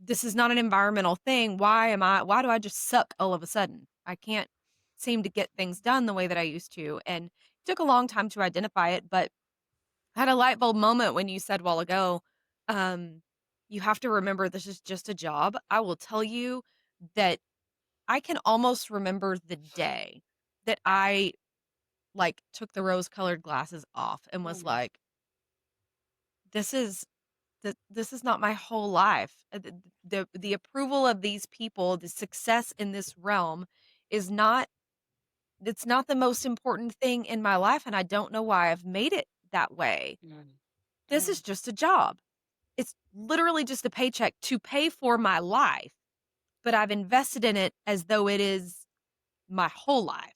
[SPEAKER 1] This is not an environmental thing. Why do I just suck all of a sudden? I can't seem to get things done the way that I used to. And it took a long time to identify it, but I had a light bulb moment when you said a while ago, um, you have to remember this is just a job. I will tell you that I can almost remember the day that I like took the rose colored glasses off and was like, this is this is not my whole life. The approval of these people, the success in this realm is not it's not the most important thing in my life, and I don't know why I've made it that way. This is just a job. It's literally just a paycheck to pay for my life, but I've invested in it as though it is my whole life.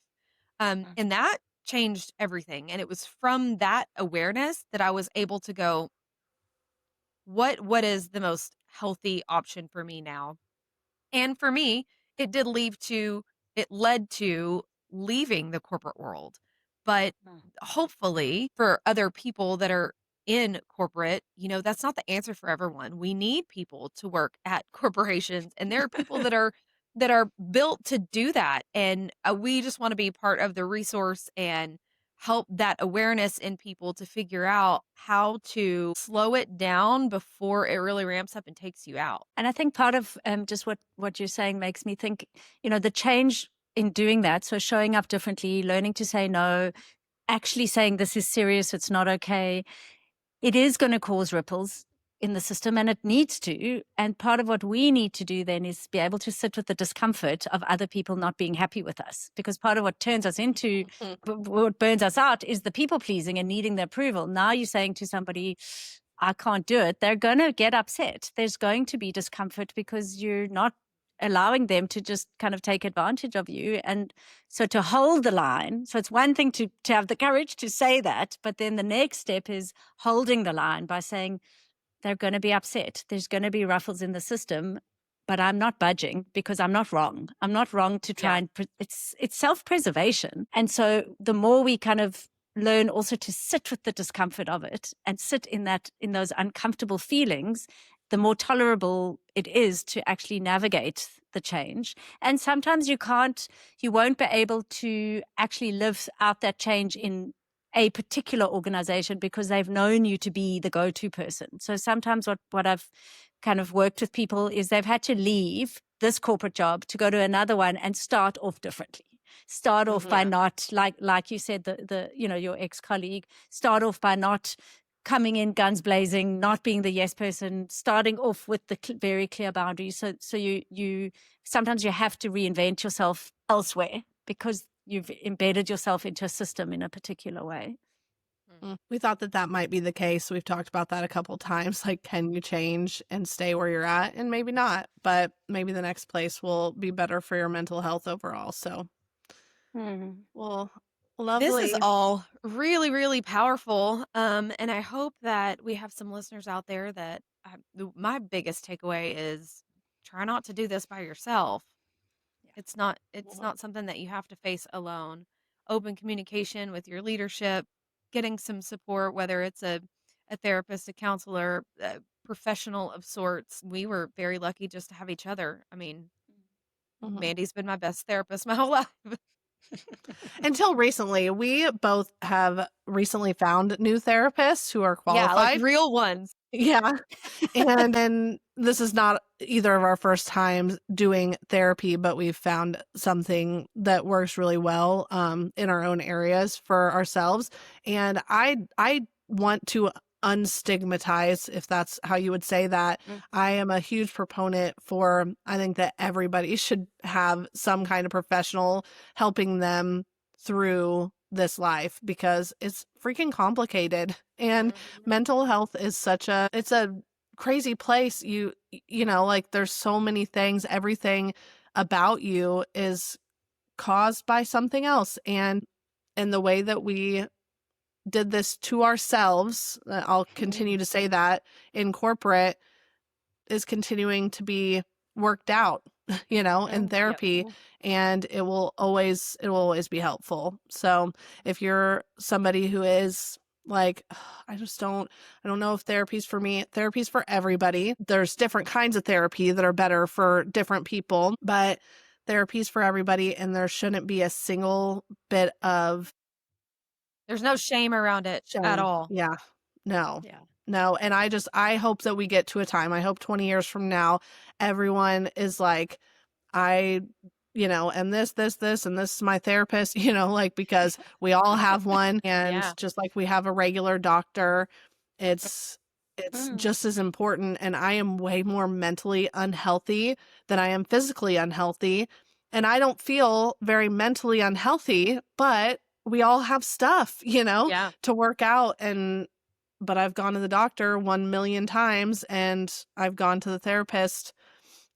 [SPEAKER 1] And that changed everything. And it was from that awareness that I was able to go, what is the most healthy option for me now? And for me, it did it led to leaving the corporate world. But hopefully for other people that are in corporate, that's not the answer for everyone. We need people to work at corporations, and there are people that are built to do that. And we just want to be part of the resource and help that awareness in people to figure out how to slow it down before it really ramps up and takes you out.
[SPEAKER 3] And I think part of just what you're saying makes me think, the change in doing that. So showing up differently, learning to say no, actually saying this is serious, it's not okay. It is going to cause ripples in the system, and it needs to. And part of what we need to do then is be able to sit with the discomfort of other people not being happy with us. Because part of what turns us into, what burns us out is the people pleasing and needing the approval. Now you're saying to somebody, I can't do it. They're going to get upset. There's going to be discomfort because you're not allowing them to just kind of take advantage of you. And so to hold the line, so it's one thing to have the courage to say that, but then the next step is holding the line by saying, they're going to be upset. There's going to be ruffles in the system, but I'm not budging because I'm not wrong. I'm not wrong to try and it's self-preservation. And so the more we kind of learn also to sit with the discomfort of it and sit in those uncomfortable feelings, the more tolerable it is to actually navigate the change. And sometimes you won't be able to actually live out that change in a particular organization because they've known you to be the go-to person. So sometimes what I've kind of worked with people is they've had to leave this corporate job to go to another one and start off differently. Start off by not, like you said, your ex-colleague, start off by not coming in guns blazing, not being the yes person, starting off with the very clear boundaries. So you sometimes you have to reinvent yourself elsewhere because you've embedded yourself into a system in a particular way.
[SPEAKER 2] We thought that might be the case. We've talked about that a couple times. Like, can you change and stay where you're at? And maybe not, but maybe the next place will be better for your mental health overall. So, well,
[SPEAKER 1] This is
[SPEAKER 2] lovely.
[SPEAKER 1] all really, really powerful. And I hope that we have some listeners out there that my biggest takeaway is try not to do this by yourself. It's not something that you have to face alone. Open communication with your leadership, getting some support, whether it's a therapist, a counselor, a professional of sorts. We were very lucky just to have each other. I mean, Mandy's been my best therapist my whole life.
[SPEAKER 2] Until recently, we both have recently found new therapists who are
[SPEAKER 1] Yeah, like
[SPEAKER 2] qualified.
[SPEAKER 1] real ones.
[SPEAKER 2] Yeah. And this is not either of our first times doing therapy, but we've found something that works really well in our own areas for ourselves. And I want to unstigmatize, if that's how you would say that. I am a huge proponent for, I think that everybody should have some kind of professional helping them through this life because it's freaking complicated. And mental health is it's a crazy place. You know, like there's so many things, everything about you is caused by something else. And the way that we did this to ourselves, I'll continue to say that in corporate, is continuing to be worked out, you know, in therapy, and it will always be helpful. So if you're somebody who is like, I don't know if therapy's for me, therapy's for everybody. There's different kinds of therapy that are better for different people, but therapy's for everybody, and there shouldn't be a single bit of
[SPEAKER 1] There's no shame around it at
[SPEAKER 2] shame.
[SPEAKER 1] all.
[SPEAKER 2] Yeah. No. No. And I hope that we get to a time, I hope 20 years from now, everyone is like, you know, and this, and this is my therapist, you know, like, because we all have one. And just like we have a regular doctor, it's just as important. And I am way more mentally unhealthy than I am physically unhealthy. And I don't feel very mentally unhealthy, but we all have stuff, you know, to work out. But I've gone to the doctor 1 million times, and I've gone to the therapist,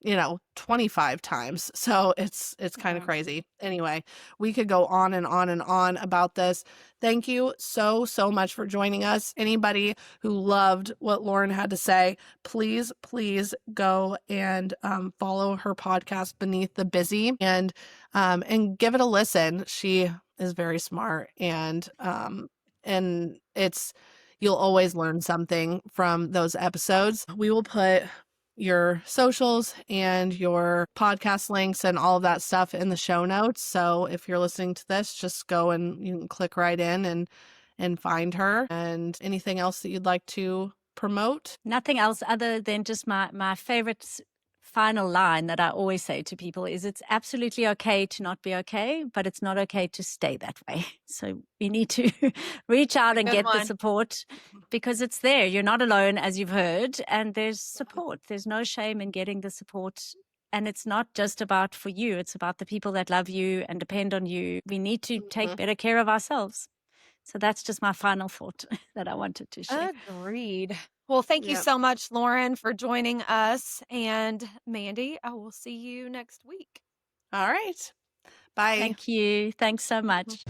[SPEAKER 2] you know, 25 times. So it's kind of crazy. Anyway, we could go on and on and on about this. Thank you so much for joining us. Anybody who loved what Lauren had to say, please go and follow her podcast Beneath the Busy, and give it a listen. She is very smart, and you'll always learn something from those episodes. We will put your socials and your podcast links and all of that stuff in the show notes. So if you're listening to this, just go and you can click right in and find her. And anything else that you'd like to promote?
[SPEAKER 3] Nothing else other than just my favorite final line that I always say to people is it's absolutely okay to not be okay, but it's not okay to stay that way. So we need to reach out and get the support because it's there. You're not alone, as you've heard, and there's support. There's no shame in getting the support. And it's not just about for you. It's about the people that love you and depend on you. We need to take better care of ourselves. So that's just my final thought that I wanted to share.
[SPEAKER 1] Agreed. Well, thank you so much, Lauren, for joining us. And Mandy, I will see you next week.
[SPEAKER 2] All right. Bye.
[SPEAKER 3] Thank you. Thanks so much.